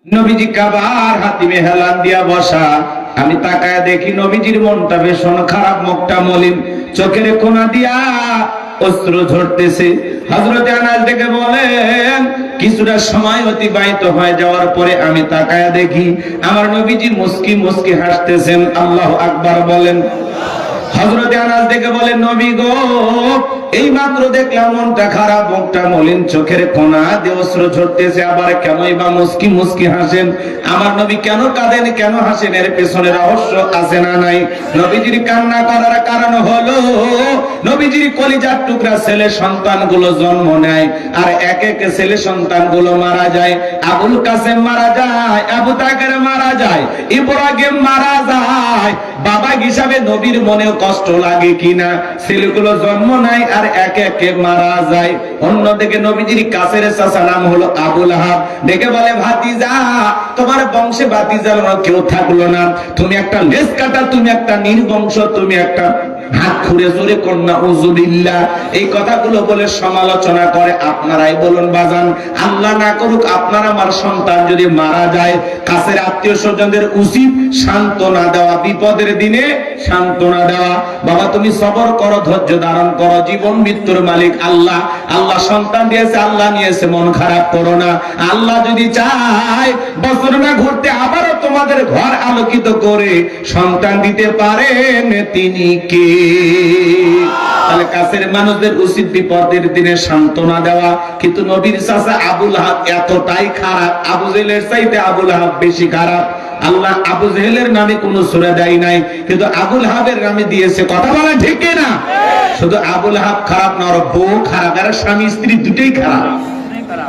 নবীজি কাবার হাতিমে হেলান দিয়া বসা। আমি তাকায় দেখি নবীজির মনটা ভীষণ খারাপ, মুখটা মলিন, চোখের কোনা দিয়া অশ্রু ঝরতেছে। হযরত আনাস ডেকে বলেন, কিছুটা সময় অতিবাহিত হয়ে যাওয়ার পরে আমি তাকায় দেখি আমার নবীজি মুস্কি মুস্কি হাসতেছেন। আল্লাহু আকবার বলেন। হযরত আনাস ডেকে বলেন, নবী গো, এই মাত্র দেখলাম মনটা খারাপ, মুখটা মলিন, চোখের কোনা দিয়ে অশ্রু ঝরতেছে, আবার কেনই বা মুস্কি মুস্কি হাসেন? আমার নবী কেন কাঁদেন, কেন হাসেন? এর পেছনে রহস্য আছে না নাই? নবীজির কান্না করার কারণ হলো নবীজির কলিজার টুকরা ছেলে সন্তানগুলো জন্ম নেয়, আর এক এক ছেলে সন্তানগুলো মারা যায়। আবুল কাসেম মারা যায়, আবু তাকের মারা যায়, ইব্রাহিম মারা যায়। বাবা হিসাবে নবীর মনেও কষ্ট লাগে কিনা? ছেলেগুলো জন্ম নেয় আর এক এক মারা যায়। অন্যদিকে নবীজির কাছের চাচা নাম হলো আবুল আহাব, দেখে বলে, ভাতিজা, তোমার বংশে ভাতিজার কেউ থাকলো না, তুমি একটা লেজ কাটা, তুমি একটা নির্বংশ, তুমি একটা হাত খুঁড়ে জোরে কন্যা উজুবিল্লাহ। এই কথাগুলো বলে সমালোচনা করে। আপনারাই বলুন বাজান, আল্লাহ না করুক আপনার আমার সন্তান যদি মারা যায়, কাছের আত্মীয় স্বজনদের উচিত সান্ত্বনা দেওয়া, বিপদের দিনে সান্ত্বনা দেওয়া। বাবা তুমি সবর করো, ধৈর্য ধারণ করো, জীবন মৃত্যুর মালিক আল্লাহ। আল্লাহ সন্তান দিয়েছে, আল্লাহ নিয়েছে, মন খারাপ করো না। আল্লাহ যদি চায় বছর না ঘুরতে আবারও তোমাদের ঘর আলোকিত করে সন্তান দিতে পারেন, তিনি কে? তাহলে কাছের মানুষদের উচিত বিপদের দিনে সান্ত্বনা দেওয়া। কিন্তু নবীর চাচা আবুল আহাব এতটাই খারাপ, আবু জেহেলের চাইতে আবুল আহাব বেশি খারাপ। আল্লাহ আবু জেহেলের নামে কোন সূরা দেয় নাই, কিন্তু আবুল আহাবের নামে দিয়েছে। কথা বলা ঠিক না? শুধু আবুল আহাব খারাপ না, ওর বউ খারাপ, আর স্বামী স্ত্রী দুটোই খারাপ।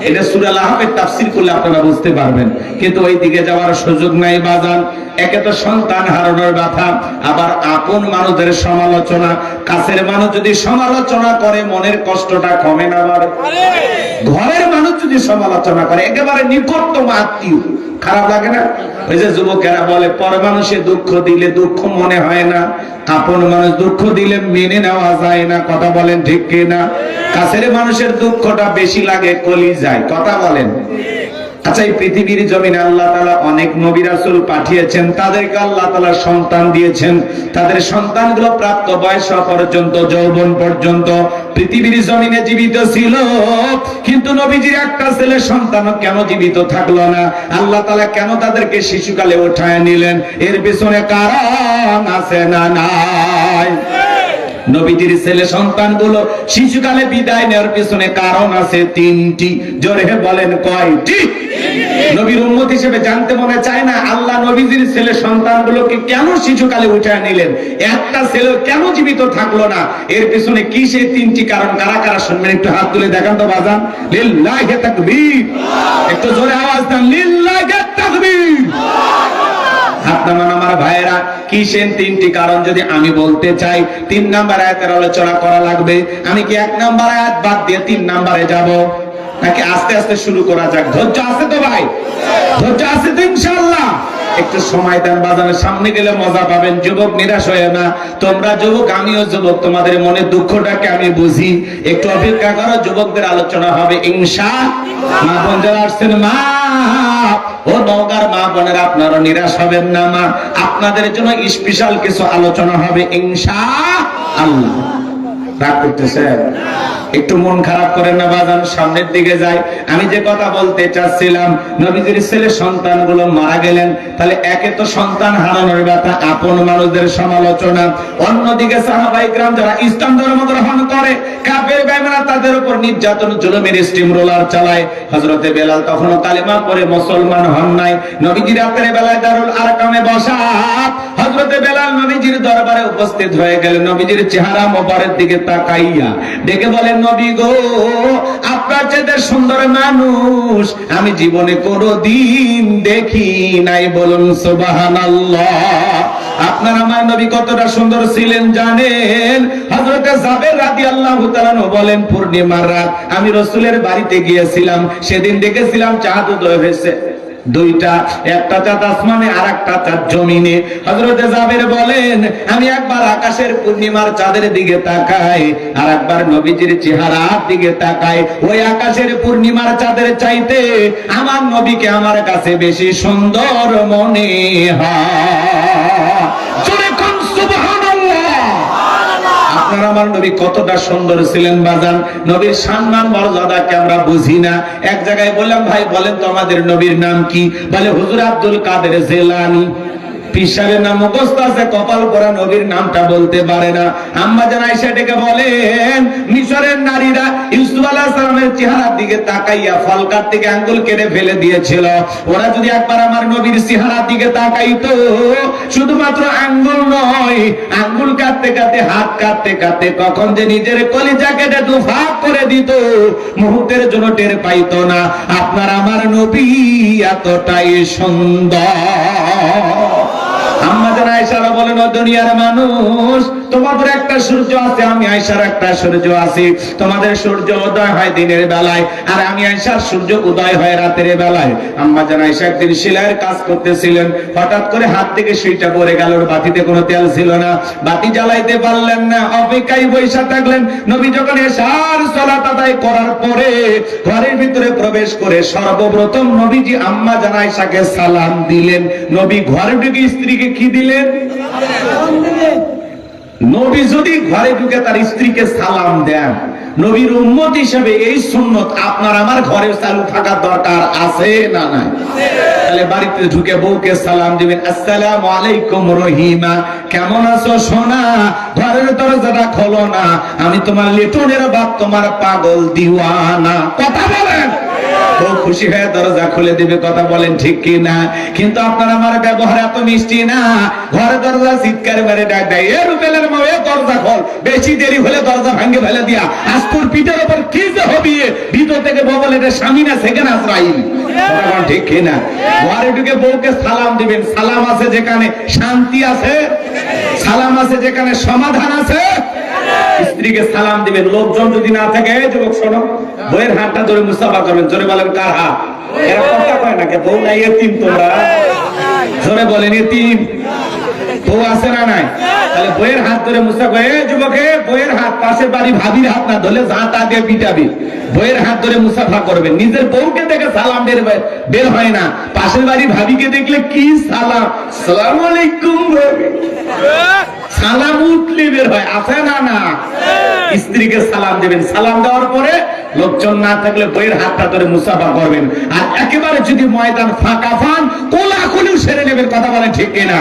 এটা সূরা আল-আহকাফের তাফসীর করলে আপনারা বুঝতে পারবেন, কিন্তু ওই দিকে যাওয়ার সুযোগ নাই বাজান। একে তো সন্তান হারানোর ব্যথা, আবার আপন মানুষদের সমালোচনা। কাছের মানুষ যদি সমালোচনা করে মনের কষ্টটা কমে না বাড়ে? ঘরের মানুষ যদি সমালোচনা করে, একেবারে নিকটতম আত্মীয়, খারাপ লাগে না? ওই যে যুবকেরা বলে, পর মানুষে দুঃখ দিলে দুঃখ মনে হয় না, আপন মানুষ দুঃখ দিলে মেনে নেওয়া যায় না। কথা বলেন ঠিক কিনা? কাছের মানুষের দুঃখটা বেশি লাগে কলিজায়। কথা বলেন। আচ্ছা, এই পৃথিবীর জমিনে আল্লাহ তাআলা অনেক নবী রাসূল পাঠিয়েছেন, তাদেরকে আল্লাহ তাআলা সন্তান দিয়েছেন। তাদের সন্তানগুলো প্রাপ্ত বয়স পর্যন্ত, যৌবন পর্যন্ত পৃথিবীর জমিনে জীবিত ছিল। কিন্তু নবীজির একটা ছেলে সন্তান কেন জীবিত থাকলো না? আল্লাহ তাআলা কেন তাদেরকে শিশুকালে উঠায় নিলেন? এর পিছনে কারণ আছে না নাই? নবীজির ছেলে সন্তানগুলো শিশুকালে বিদায় নেওয়ার পিছনে কারণ আছে তিনটি। জোরে বলেন, কয়টি? নবীর উম্মত হিসেবে জানতে মনে চায় না, আল্লাহ নবীজির ছেলে সন্তানগুলোকে কেন শিশুকালে উঠায় নিলেন? একটা ছেলে কেন জীবিত থাকলো না? এর পিছনে কি সেই তিনটি কারণ? কারা কারা শুনবেন একটু হাত তুলে দেখান তো বাজান। লিল্লাহি তাকবীর। একটু জোরে আওয়াজ দেন, লিল্লাহি তাকবীর। আমার ভাইয়েরা, কি সেই তিনটি কারণ যদি আমি বলতে চাই, 3 নাম্বার আয়াতের আলোচনা করা লাগবে। আমি কি 1 নাম্বার আয়াত বাদ দিয়ে 3 নাম্বারে যাব, নাকি আস্তে আস্তে শুরু করা যাক? ধৈর্য আছে তো ভাই? ধৈর্য আছে তো ইনশাআল্লাহ? একটু সময় দেন, বাজানের সামনে গেলে মজা পাবেন। যুবক নিরাশ হয়ে না, তোমরা যুবক, আমিও যুবক, তোমাদের মনে দুঃখটাকে আমি বুঝি। একটু অপেক্ষা করো, যুবকদের আলোচনা হবে ইনশাআল্লাহ। মা বোন যারা আসছেন, মা ও নওগাঁর মা বোনেরা, আপনারা নিরাশ হবেন না। মা, আপনাদের জন্য স্পেশাল কিছু আলোচনা হবে ইনশাআল্লাহ। রাগ করতেছেন? একটু মন খারাপ করেন না বাজান, সামনের দিকে যাই। আমি যে কথা বলতে চাচ্ছিলাম, নবীজির ছেলে সন্তানগুলো মারা গেলেন। তাহলে একে তো সন্তান হারানোর ব্যথা, আপন মানুষদের সমালোচনা। অন্যদিকে সাহাবায়ে কেরাম যারা ইসলাম ধর্ম গ্রহণ করে, কাফের বেঈমানরা তাদের উপর নির্যাতন, জুলুমের স্টিম রোলার চালায়। হযরতে বেলাল তখনও কালেমা পড়ে মুসলমান হন নাই। নবীজি রাতের বেলায় দারুল আরকামে বসা, হযরতে বেলাল নবীজির দরবারে উপস্থিত হয়ে গেলেন। নবীজির চেহারা মোবারকের দিকে তাকাইয়া ডেকে বলেন, নবী গো, আপনার চেয়ে সুন্দর মানুষ আমি জীবনে কোনদিন দেখি নাই। বলুন সুবহানাল্লাহ। আপনার আমার নবী কতটা সুন্দর ছিলেন জানেন? হযরতে জাবের রাদিয়াল্লাহু তাআলা বলেন, পূর্ণিমার রাত আমি রাসূলের বাড়িতে গিয়েছিলাম, সেদিন দেখেছিলাম চাঁদ উদয় হয়েছে। দুইটা, একটা চাঁদ আসমানে আর একটা চাঁদ জমিনে। হযরতে জাবের বলেন আমি একবার আকাশের পূর্ণিমার চাঁদের দিকে তাকাই, আর একবার নবীজির চেহারার দিকে তাকাই। ওই আকাশের পূর্ণিমার চাঁদের চাইতে আমার নবীকে আমার কাছে বেশি সুন্দর মনে হয়। জোরে কোন সুবহানাল্লাহ। আপনার আমার নবী কতটা সুন্দর ছিলেন বাজান। নবীর সম্মান মর্যাদাকে আমরা বুঝি না। এক জায়গায় বললাম ভাই বলেন তো আমাদের নবীর নাম কি? বলে হুজুর আব্দুল কাদের জিলানী। পিসারের নাম মুখস্থ আছে, কপাল পরা নবীর নামটা বলতে পারে না। আম্মা জান আয়েশা ডেকে বলেন মিশরের নারীরা ইউসুফ আলাইহিস সালামের চেহারার দিকে তাকাইয়া ফলকার থেকে আঙ্গুল কেটে ফেলে দিয়েছিল। ওরা যদি একবার আমার নবীর চেহারার দিকে তাকাইতো, শুধুমাত্র আঙ্গুল নয়, আঙ্গুল কাটতে কাটতে হাত কাটতে কাটতে কখন যে নিজের কলিজা কেটে দুভাগ করে দিত মুহূর্তের জন্য টের পাইতো না। আপনার আমার নবী এতটাই সুন্দর। আম্মা জান আয়েশা বলেন ও দুনিয়ার মানুষ, তোমাদের একটা সূর্য আছে, আমি আয়েশার একটা সূর্য আছে। তোমাদের সূর্য উদয় হয় দিনের বেলায়, আর আমি আয়েশার সূর্য উদয় হয় রাতের বেলায়। আম্মা জান আয়েশা একদিন সেলাইয়ের কাজ করতেছিলেন, হঠাৎ করে হাত থেকে সুইটা পড়ে গেল। বাতিতে কোনো তেল ছিল না, বাতি জ্বালাইতে পারলেন না, অপেক্ষায় বসে থাকলেন। নবী যখন এশার সালাত আদায় করার পরে ঘরের ভিতরে প্রবেশ করে সর্বপ্রথম নবীজি আম্মা জান আয়েশাকে সালাম দিলেন। নবী ঘরে ঢুকে স্ত্রীকে কি দিলেন? নবী যদি ঘরে ঢুকে তার স্ত্রীকে সালাম দেন, নবীর উম্মত হিসেবে এই সুন্নত আপনার আমার ঘরে চালু থাকার দরকার আছে না নাই? তাহলে বাড়িতে ঢুকে বউকে সালাম দিবেন, আসসালামু আলাইকুম রহিমা, কেমন আছো সোনা? ঘরের দরজাটা খোলো না, আমি তোমার লিটনের বাপ, তোমার পাগল দিওয়ানা। কথা বলেন। বউ খুশি হয়ে দরজা খুলে দিবে, কথা বলেন ঠিক কি না? কিন্তু আপনার আমার ব্যবহার এত মিষ্টি না। ঘরে দরজা চিৎকার মেরে ডাক দেয়, এ রুবেলের মা, এ দরজা খোল। বেশি দেরি হলে দরজা ভাঙে ফেলে দিয়া আজকুর পিঠের উপর কি যে হবে। ভিতর থেকে বলে এটা স্বামী না সেখানে আজরাইল। ঠিক কি না? ঘরে ঢুকে বউকে সালাম দিবেন। সালাম আছে যেখানে শান্তি আছে, সালাম আছে যেখানে সমাধান আছে। স্ত্রীকে সালাম দিবেন। লোকজন যদি না থাকে, এই যুবক শোনো, বউয়ের হাতটা ধরে মুসাফা করবেন। জোরে বলেন কার হাত? এরা কথা কয় না, কে বউ নাই এতিম তোমরা? জোরে বলেন এতিম। বউ আছে না নাই? তাহলে বউয়ের হাত ধরে মুসাফা, এই যুবকে বউয়ের হাত, পাশের বাড়ি ভাবির হাত না ধরলে যা তা দিয়ে পিটাবি। বউয়ের হাত ধরে মুসাফা করবেন। নিজের বউকে দেখে সালাম বের হয় না, পাশের বাড়ি ভাবিকে দেখলে কি সালাম, আসসালামু আলাইকুম সালাম উঠলে বের হয়, আছে না না? স্ত্রীকে সালাম দিবেন। সালাম দেওয়ার পরে লোকজন না থাকলে বইয়ের হাতটা ধরে মুসাফা করবেন। আর একেবারে যদি ময়দান ফাঁকা পান, কোলাকুলিও সেরে নেবেন। কথা বলেন ঠিক কিনা?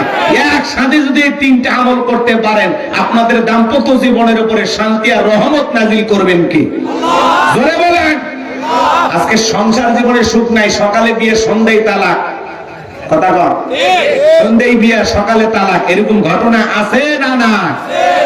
একসাথে যদি এই তিনটা আমল করতে পারেন, আপনাদের দাম্পত্য জীবনের উপরে শান্তি আর রহমত নাজিল করবেন কি? জোরে বলেন। আজকে সংসার জীবনে সুখ নাই, সকালে বিয়ে সন্ধ্যায় তালাক। কথা কন, সন্ধ্যায় বিয়ে সকালে তালাক, এরকম ঘটনা আছে না না?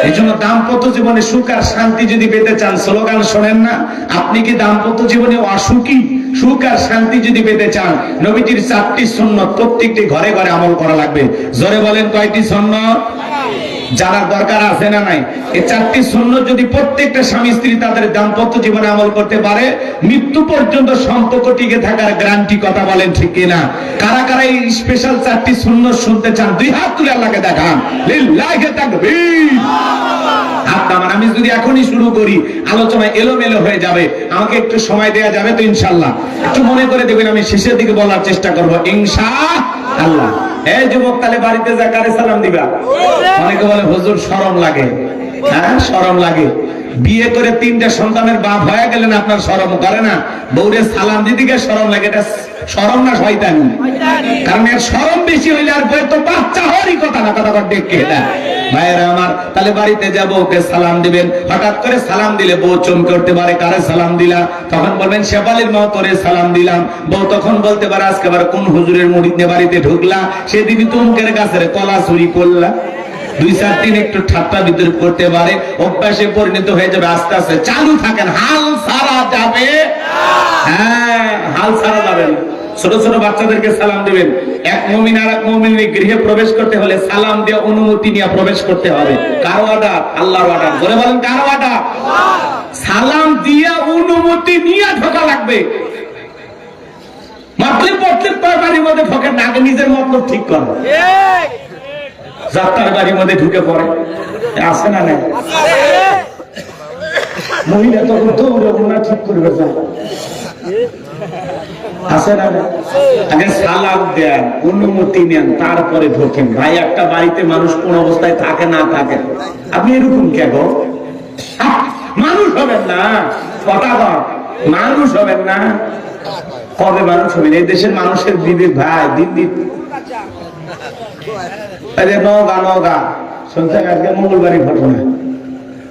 এই জন্য দাম্পত্য জীবনে সুখ আর শান্তি যদি পেতে চান, স্লোগান শোনেন না? আপনি কি দাম্পত্য জীবনে অসুখী? সুখ আর শান্তি যদি পেতে চান, নবীজির 4টি সুন্নাত প্রত্যেকটি ঘরে ঘরে আমল করা লাগবে। জোরে বলেন কয়টি সুন্নাত? জানার দরকার আছে না নাই? এই 4টি সুন্নাত যদি প্রত্যেকটা স্বামী স্ত্রী তাদের দাম্পত্য জীবনে আমল করতে পারে, মৃত্যু পর্যন্ত সম্পর্ক টিকে থাকার গ্যারান্টি। কথা বলেন ঠিক কিনা? কারা কারা এই স্পেশাল 4টি সুন্নাত শুনতে চান? দুই হাত তুলে আল্লাহকে দেখান। লিল্লাহি তাকবীর। আমি যদি এখনই শুরু করি, আলোচনা এলোমেলো হয়ে যাবে। আমাকে একটু সময় দেয়া যাবে তো? ইনশাআল্লাহ একটু মনে করে দেবেন, আমি শেষের দিকে বলার চেষ্টা করব ইনশাআল্লাহ। এই যুবক, তাহলে বাড়িতে যা কারে সালাম দিবা? অনেকে বলে হুজুর শরম লাগে। হ্যাঁ, শরম লাগে। বিয়ে করে 3টা সন্তানের বাপ হয়ে গেলেন, আপনার শরম করে না? বউরে সালাম দিতে গিয়ে শরম লাগে। এটা শরম না শয়তানি? কারণ এর শরম বেশি হইলে আর বউয়ের তো বাচ্চা হওয়ারই কথা না। কথা দেখে এটা ভাইয়েরা আমার, তাহলে বাড়িতে যাব, ওকে সালাম দিবেন। হঠাৎ করে সালাম দিলে বউ চমকে উঠতে পারে, কারে সালাম দিলা? তখন বলবেন শেফালির মা, তোরে সালাম দিলাম। বউ তখন বলতে পারে, আজকে আবার কোন হুজুরের মুরিদ নিয়ে বাড়িতে ঢুকলা? সেদিন তুমকের গাছের কলা চুরি করলা। 2-4 দিন একটু ঠাট্টা বিতর্ক করতে পারে, অভ্যাসে পরিণত হয়ে যাবে। আস্তে আস্তে চালু থাকেন, হাল ছাড়া যাবে। হ্যাঁ, হাল ছাড়া যাবে না। ছোট ছোট বাচ্চাদেরকে সালাম দিবেন। এক মুমিন আর এক মুমিনের গৃহে প্রবেশ করতে হলে সালাম দিয়ে অনুমতি নিয়ে প্রবেশ করতে হবে। কার অর্ডার? আল্লাহর অর্ডার। বলে বলেন কার অর্ডার? সালাম দিয়ে অনুমতি নিয়ে ঢোকা লাগবে। মাতলিব পটলিব তার বাড়ির মধ্যে ঢোকে না, আগে নিজের মতলব ঠিক করে, যাত্রার বাড়ির মধ্যে ঢুকে পড়ে। আছে না না? মহিলা তখন দৌড়ে ওনা ঠিক করবে, আছে না? আগে সালাম দেন, অনুমতি নেন, তারপরে ঢোকেন। ভাই একটা বাড়িতে মানুষ কোন অবস্থায় থাকে না থাকে, আপনি এরকম কেন? মানুষ হবেন না, কথা কর, মানুষ হবেন না। কবে মানুষ হবেন? এই দেশের মানুষের বিবেক ভাই দিন দিন। নওগাঁ নওগাঁ শুনছেন আজকে মঙ্গলবারই ঘটনা,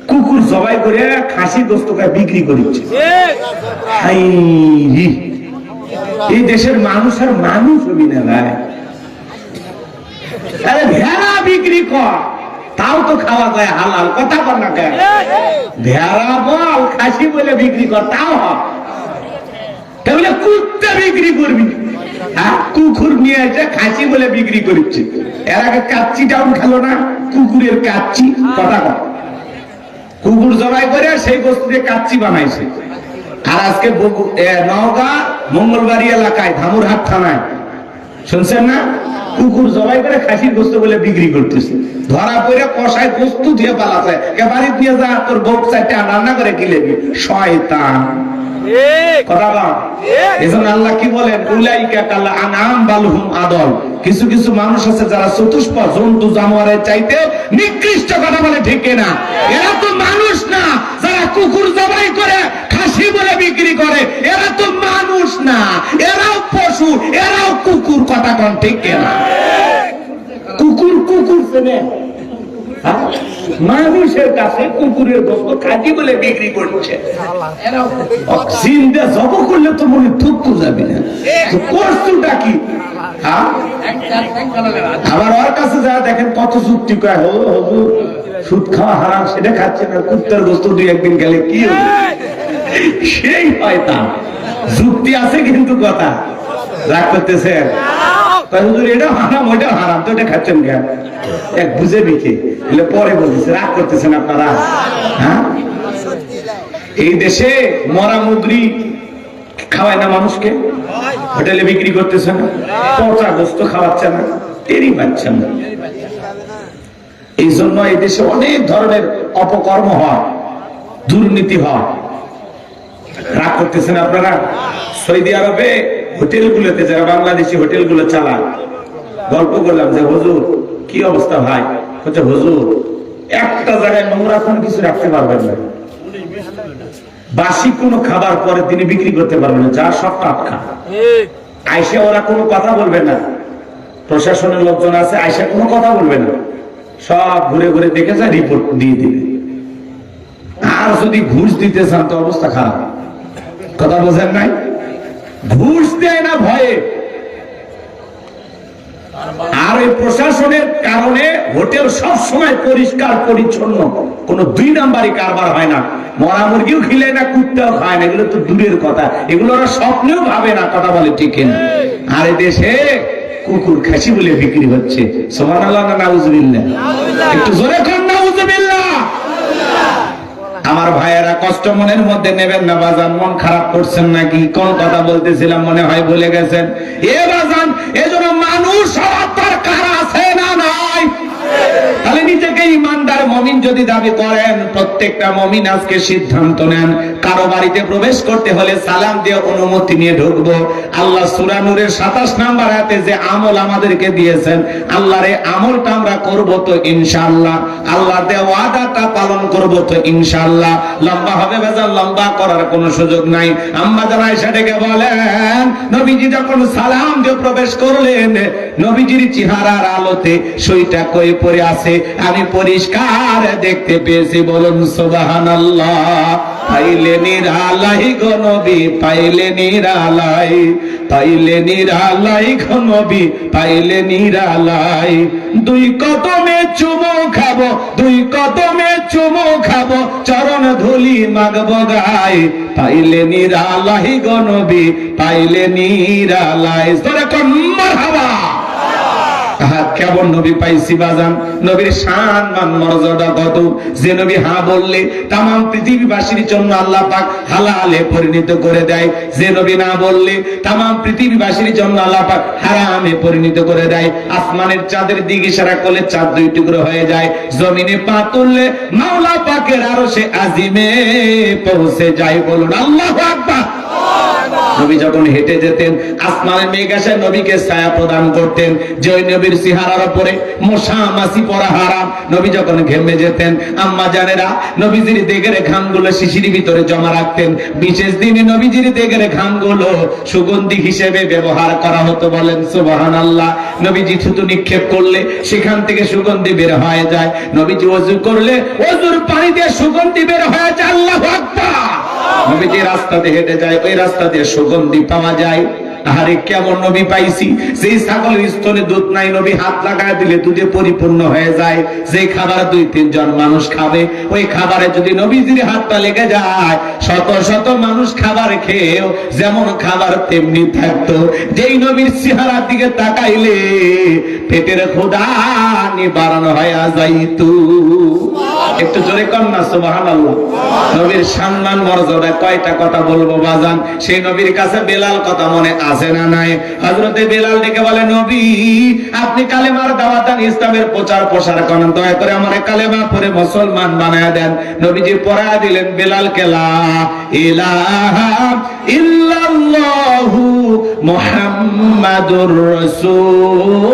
কুকুর জবাই করে খাসি গোস্ত বিক্রি করছে। এই দেশের মানুষ আর মানুষ হবি না ভাই। আরে ভেড়া বিক্রি কর, তাও তো খাওয়া যায় হালাল, কথা কর না কেন? ভেড়া বল খাসি বলে বিক্রি কর, তাও হয়। তাহলে কুত্তা বিক্রি করবি, কুকুর নিয়ে এসে খাসি বলে বিক্রি করছে। এর আগে কাচ্চি টাউন খেলো না, কুকুরের কাচ্চি, কথা কর। কুকুর জবাই করে সেই বস্তু দিয়ে কাচ্চি বানাইছে। আর আজকে নওগাঁ মঙ্গলবাড়ি এলাকায় ধামুরহাট থানায় শুনছেন না, কুকুর জবাই করে খাসির গোস্ত বলে বিক্রি করতেছে। ধরা পড়ে কষায় গোস্ত দিয়ে পালাছে, বাড়ি দিয়ে যা তোর বউ চারটে রান্না করে কি লেগে শয়তান। আল্লাহ কি বলেন? কিছু কিছু মানুষ আছে যারা চতুষ্পদ জন্তু জানোয়ারের চাইতে নিকৃষ্ট, কথা বলে ঠিক না? এরা তো মানুষ না, যারা কুকুর জবাই করে খাসি বলে বিক্রি করে, এরা তো মানুষ না, এরাও পশু, এরাও কুকুর, কথা কন ঠিক না? কুকুর কুকুর চেনে, মানুষের কাছে কুকুরের গোস্ত খাঁটি বলে বিক্রি করছে। জিন্দা জব করলে তো মনে দুঃখ যাবে না, কষ্টটা কি? আবার ওর কাছে যা দেখেন কত যুক্তি কয়, হুজুর সুদ খাওয়া হারাম, সেটা খাচ্ছে না, কুত্তার গোস্ত দুই একদিন গেলে কি হবে? সেই হয় তা যুক্তি আছে, কিন্তু কথা রাগ করতেছেন। এটা হারাম, ওইটা হারাম, তো এটা খাচ্ছেন কেন? এক বুঝে বিকে পরে বলতেছে, রাগ করতেছেন আপনারা? হ্যাঁ, এই দেশে মরা মুগরি খাওয়ায় না মানুষকে, হোটেলে বিক্রি করতেছে না, পচা গোস্ত খাওয়াচ্ছে না, টেরি পাচ্ছেন না। এই জন্য এই দেশে অনেক ধরনের অপকর্ম হয়, দুর্নীতি হয়। রাগ করতেছেন আপনারা? সৌদি আরবে হোটেলগুলোতে যারা বাংলাদেশি হোটেলগুলো চালায়, গল্প করলাম যে হুজুর কি অবস্থা ভাই, হচ্ছে হুজুর একটা জায়গায় নোংরা কোনো কিছু রাখতে পারবেন না, বাসি কোনো খাবার পরে তিনি বিক্রি করতে পারবেন না, যা সব টাটকা। আইসা ওরা কোনো কথা বলবে না, প্রশাসনের লোকজন আছে, আইসা কোনো কথা বলবে না, সব ঘুরে ঘুরে দেখে যায়, রিপোর্ট দিয়ে দিবে। আর যদি ঘুষ দিতে চান তো অবস্থা খারাপ, কথা বোঝেন নাই? ঘুষ দেয় না ভয়ে। আর এই প্রশাসনের কারণে হোটেল সব সময় পরিষ্কার পরিচ্ছন্ন, কোন দুই নাম্বারই কারবার হয় না। মরা মুরগিও খিলে না, কুত্তাও খায় না, এগুলো তো দূরের কথা, এগুলো ওরা স্বপ্নেও ভাবে না, কথা বলে ঠিক না? আর এই দেশে কুকুর খাসি বলে বিক্রি হচ্ছে। সুবহানাল্লাহ না নাউজুবিল্লাহ? একটু জোরে কোন নাউজুবিল্লাহ। আমার ভাইয়েরা কষ্ট মনের মধ্যে নেবেন না বাজান, মন খারাপ করছেন নাকি? কোন কথা বলতেছিলাম মনে হয় ভুলে গেছেন। এ বাজান, এজন্য মানুষ হওয়ার দরকার আছে না নাই? তাহলে নিজেকে ইমানদার মুমিন যদি দাবি করেন, প্রত্যেকটা মুমিন আজকে সিদ্ধান্ত নেন, কারো বাড়িতে প্রবেশ করতে হলে সালাম দিয়ে অনুমতি নিয়ে ঢুকবো। আল্লাহ সূরা নূরের 27 নম্বর আয়াতে যে আমল আমাদেরকে দিয়েছেন, আল্লাহর এই আমলটা আমরা করব তো ইনশাআল্লাহ, আল্লাহর দেওয়া ওয়াদাটা পালন করব তো ইনশাআল্লাহ। লম্বা হবে বাজার, লম্বা করার কোনো সুযোগ নাই। আম্মা জান আয়েশা ডেকে বলেন, নবীজি যখন সালাম দিয়ে প্রবেশ করলেন, নবীজির চেহারার আলোতে সইটা কই পড়ে আছে আমি পরিষ্কার দেখতে পেয়েছি। বলুন সুবহানাল্লাহ। পাইলে নিরালাই গো নবী, পাইলে নিরালাই, পাইলে নিরালাই গো নবী, পাইলে নিরালাই। দুই কদমে চুমো খাবো, দুই কদমে চুমো খাবো, চরণ ধুলি মাগবো গায়। পাইলে নিরালাই গো নবী, পাইলে নিরালাই। তোরা কোন মারহাবা। কেমন নবী পাইছি বাজান, নবীর শান মান মর্যাদা কত, যে নবী হা বললে তাম পৃথিবীবাসীর জন্য আল্লাহ পাক হালালে পরিণত করে দেয়, যে নবী না বললে তাম পৃথিবীবাসীর জন্য আল্লাহ পাক হারামে পরিণত করে দেয়। আসমানের চাঁদের দিকে ইশারা করলে চাঁদ দুই টুকরো হয়ে যায়, জমিনে পা তুললে মাওলা পাকের আরশে আজিমে পৌঁছে যায়। বলুন আল্লাহু আকবার। নবী যখন হেঁটে যেতেন আসমানের মেঘ এসে নবীকে ছায়া প্রদান করতেন, যে ওই নবীর চেহারার উপরে মশা মাছি পড়া হারাম। নবী যখন ঘেমে যেতেন আম্মা জানেরা নবীজির দেগের ঘামগুলো শিশির ভিতরে জমা রাখতেন, বিশেষ দিনে নবীজির দেগের ঘামগুলো সুগন্ধি হিসেবে ব্যবহার করা হতো। বলেন সুবহানাল্লাহ। নবীজি থুতু নিক্ষেপ করলে সেখান থেকে সুগন্ধি বের হয়ে যায়, নবীজি ওযু করলে ওযুর পানি দিয়ে সুগন্ধি বের হয়ে যায়। আল্লাহু আকবার। নবীজি রাস্তাতে হেঁটে যায়, ওই রাস্তা দিয়ে সুগন্ধি পাওয়া যায়। আরে কেমন নবী পাইছি, যেই ছাগলের স্তনে দুধ নাই নবী হাত লাগায় দিলে দুধে পরিপূর্ণ হয়ে যায়। যে খাবার 2-3 জন মানুষ খাবে, ওই খাবারে যদি নবীজির হাতটা লেগে যায় শত শত মানুষ খাবার খেয়েও যেমন খাবার তেমনি থাকতো। যেই নবীর চেহারার দিকে তাকাইলে পেটের ক্ষুধা নিবারণ হয়ে যাইতো। একটু জোরে কর না সুবহানাল্লাহ। নবীর সম্মান মর্যাদা কয়টা কথা বলবো বাজান। সেই নবীর কাছে বেলাল কথা মনে আছে না নাই? হযরতে বেলাল ডেকে বলে, নবী আপনি কালেমার দাওয়াত দেন, ইসলামের প্রচার প্রসার করেন, দয়া করে আমারে কালেমা পড়ে মুসলমান বানায় দেন। নবীজি পড়ায় দিলেন বেলালকে, লা ইলাহা ইল্লাল্লাহু মুহাম্মাদুর রাসূলুল্লাহ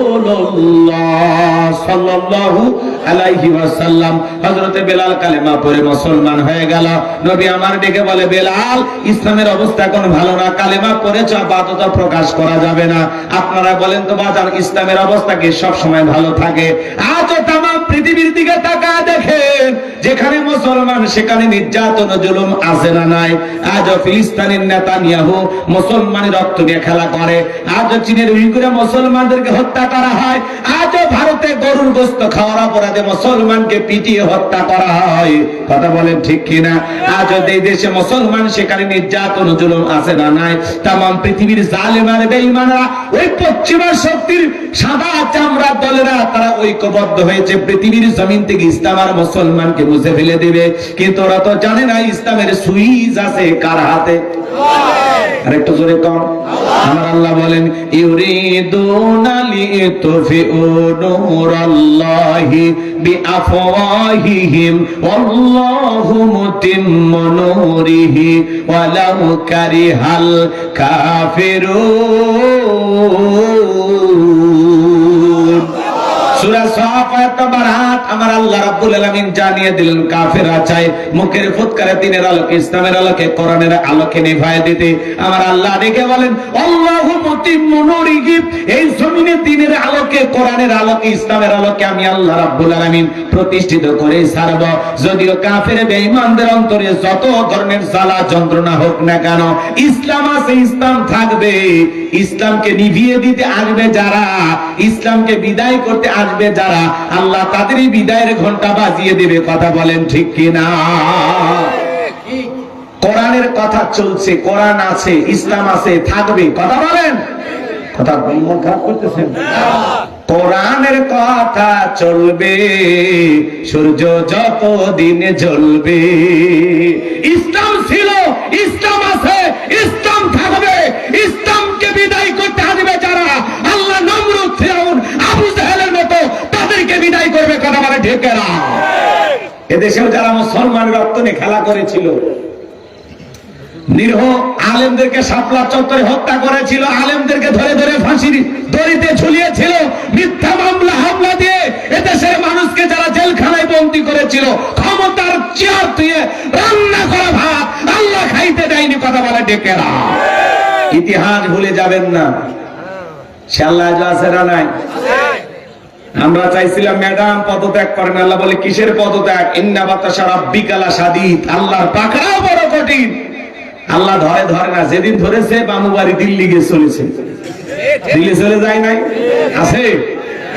সাল্লাল্লাহু আলাইহি ওয়াসাল্লাম। হযরতে বেলাল কালেমা পড়ে মুসলমান হয়ে গেল। নবী আমার ডেকে বলে, বেলাল ইসলামের অবস্থা এখন ভালো না, কালেমা পড়েছ আপাতত প্রকাশ করা যাবে না। আপনারা বলেন তো বাজান, ইসলামের অবস্থা কি সব সময় ভালো থাকে? আজও তাম পৃথিবীর দিকে তাকায় দেখেন, যেখানে মুসলমান সেখানে নির্যাতন জুলুম আছে না নাই? আজও ফিলিস্তিনের নেতানিয়াহু মুসলমানের রক্ত নিয়ে খেলা করে, আজও চীনের উইগুরে মুসলমানদেরকে হত্যা করা হয়, আজও ভারতে গরুর গোশত খাওয়ার অপরাধে মুসলমানকে পিটিয়ে হত্যা করা হয়। কথা বলেন ঠিক কিনা? আজও এই দেশে মুসলমান সেখানে নির্যাতন জুলুম আছে না নাই? তাম পৃথিবীর জালেম আর বেঈমানরা, ওই পশ্চিমা শক্তির সাদা চামড়া দলেরা তারা ঐক্যবদ্ধ হয়েছে পৃথিবীর জমিন থেকে ইসলাম আর মুসলমানকে মুছে ফেলে দিবে। কিন্তু ওরা তো জানে না ইসলামের সুইচ আছে কার হাতে। আরেকটু জোরে কম। আমার আল্লাহ বলেন, ইউরিদুনা লিতুফিউ নূরাল্লাহি বিআফওয়াহিহিম ওয়াল্লাহু মুতিম্মু নূরিহি ওয়ালাউ কারিহাল কাফিরুন। সূরা সাফ আয়াত নম্বর 8। আমার আল্লাহ রাব্বুল আলামিন জানিয়ে দিলেন, কাফেররা চায় মুখের ফুৎকারে দ্বীনের আলোকে, ইসলামের আলোকে, কোরআনের আলোকে নিভায় দিতে। আমার আল্লাহ ডেকে বলেন, আল্লাহু মুতিম্মু নূরিহি, এই জমিনে দ্বীনের আলোকে, কোরআনের আলোকে, ইসলামের আলোকে আমি আল্লাহ রাব্বুল আলামিন প্রতিষ্ঠিত করে ছাড়ব। যদিও কাফের বেঈমানদের অন্তরে যত ধরনের জ্বালা যন্ত্রণা হোক না কেন, ইসলাম আছে, ইসলাম থাকবে। ইসলামকে নিভিয়ে দিতে আসবে যারা, ইসলামকে বিদায় করতে আসবে যারা, আল্লাহ তাদেরই বিদায়ের ঘন্টা বাজিয়ে দেবে। কথা বলেন ঠিক কিনা? কোরআনের কথা চলছে, কোরআন আছে, ইসলাম আছে, থাকবে। কথা বলেন। কথা মন খারাপ করতেছেন? কোরআনের কথা চলবে, সূর্য যত দিন জ্বলবে। ইসলাম ছিল, ইসলাম আছে, ইসলাম থাকবে। ইসলামকে বিদায় করতে আসবে যারা, আল্লাহ নমরুদ, ফিরআউন, আবু জাহেলের মতো তাদেরকে বিদায় করবে। কথা বলে ঠিক না? এদেশেও যারা মুসলমান রক্ত নিয়ে খেলা করেছিল, নিরীহ আলেমদেরকে শাপলা চত্বরে হত্যা করেছিল, আলেমদেরকে ধরে ধরে ফাঁসির দড়িতে ঝুলিয়েছিল, মিথ্যা মামলা হামলা দিয়ে এদেশের মানুষকে যারা জেলখানায় বন্দী করেছিল, ক্ষমতার চেয়ার দিয়ে রান্না করা ভাত আল্লাহ খাইতে দেয়নি। কথা বলে ডেকে না? ইতিহাস ভুলে যাবেন না। সে আল্লাহ আছে না নাই? আমরা চাইছিলাম ম্যাডাম পদত্যাগ করেন, আল্লাহ বলে কিসের পদত্যাগ? ইন্না বাতাসা রাব্বিকা লাশাদীদ, আল্লাহর পাকড়াও বড় কঠিন। আল্লাহ ধরে ধরে না, যেদিন ধরেছে মামু বাড়ি দিল্লি গিয়ে চলেছে, দিল্লি চলে যায় নাই, আছে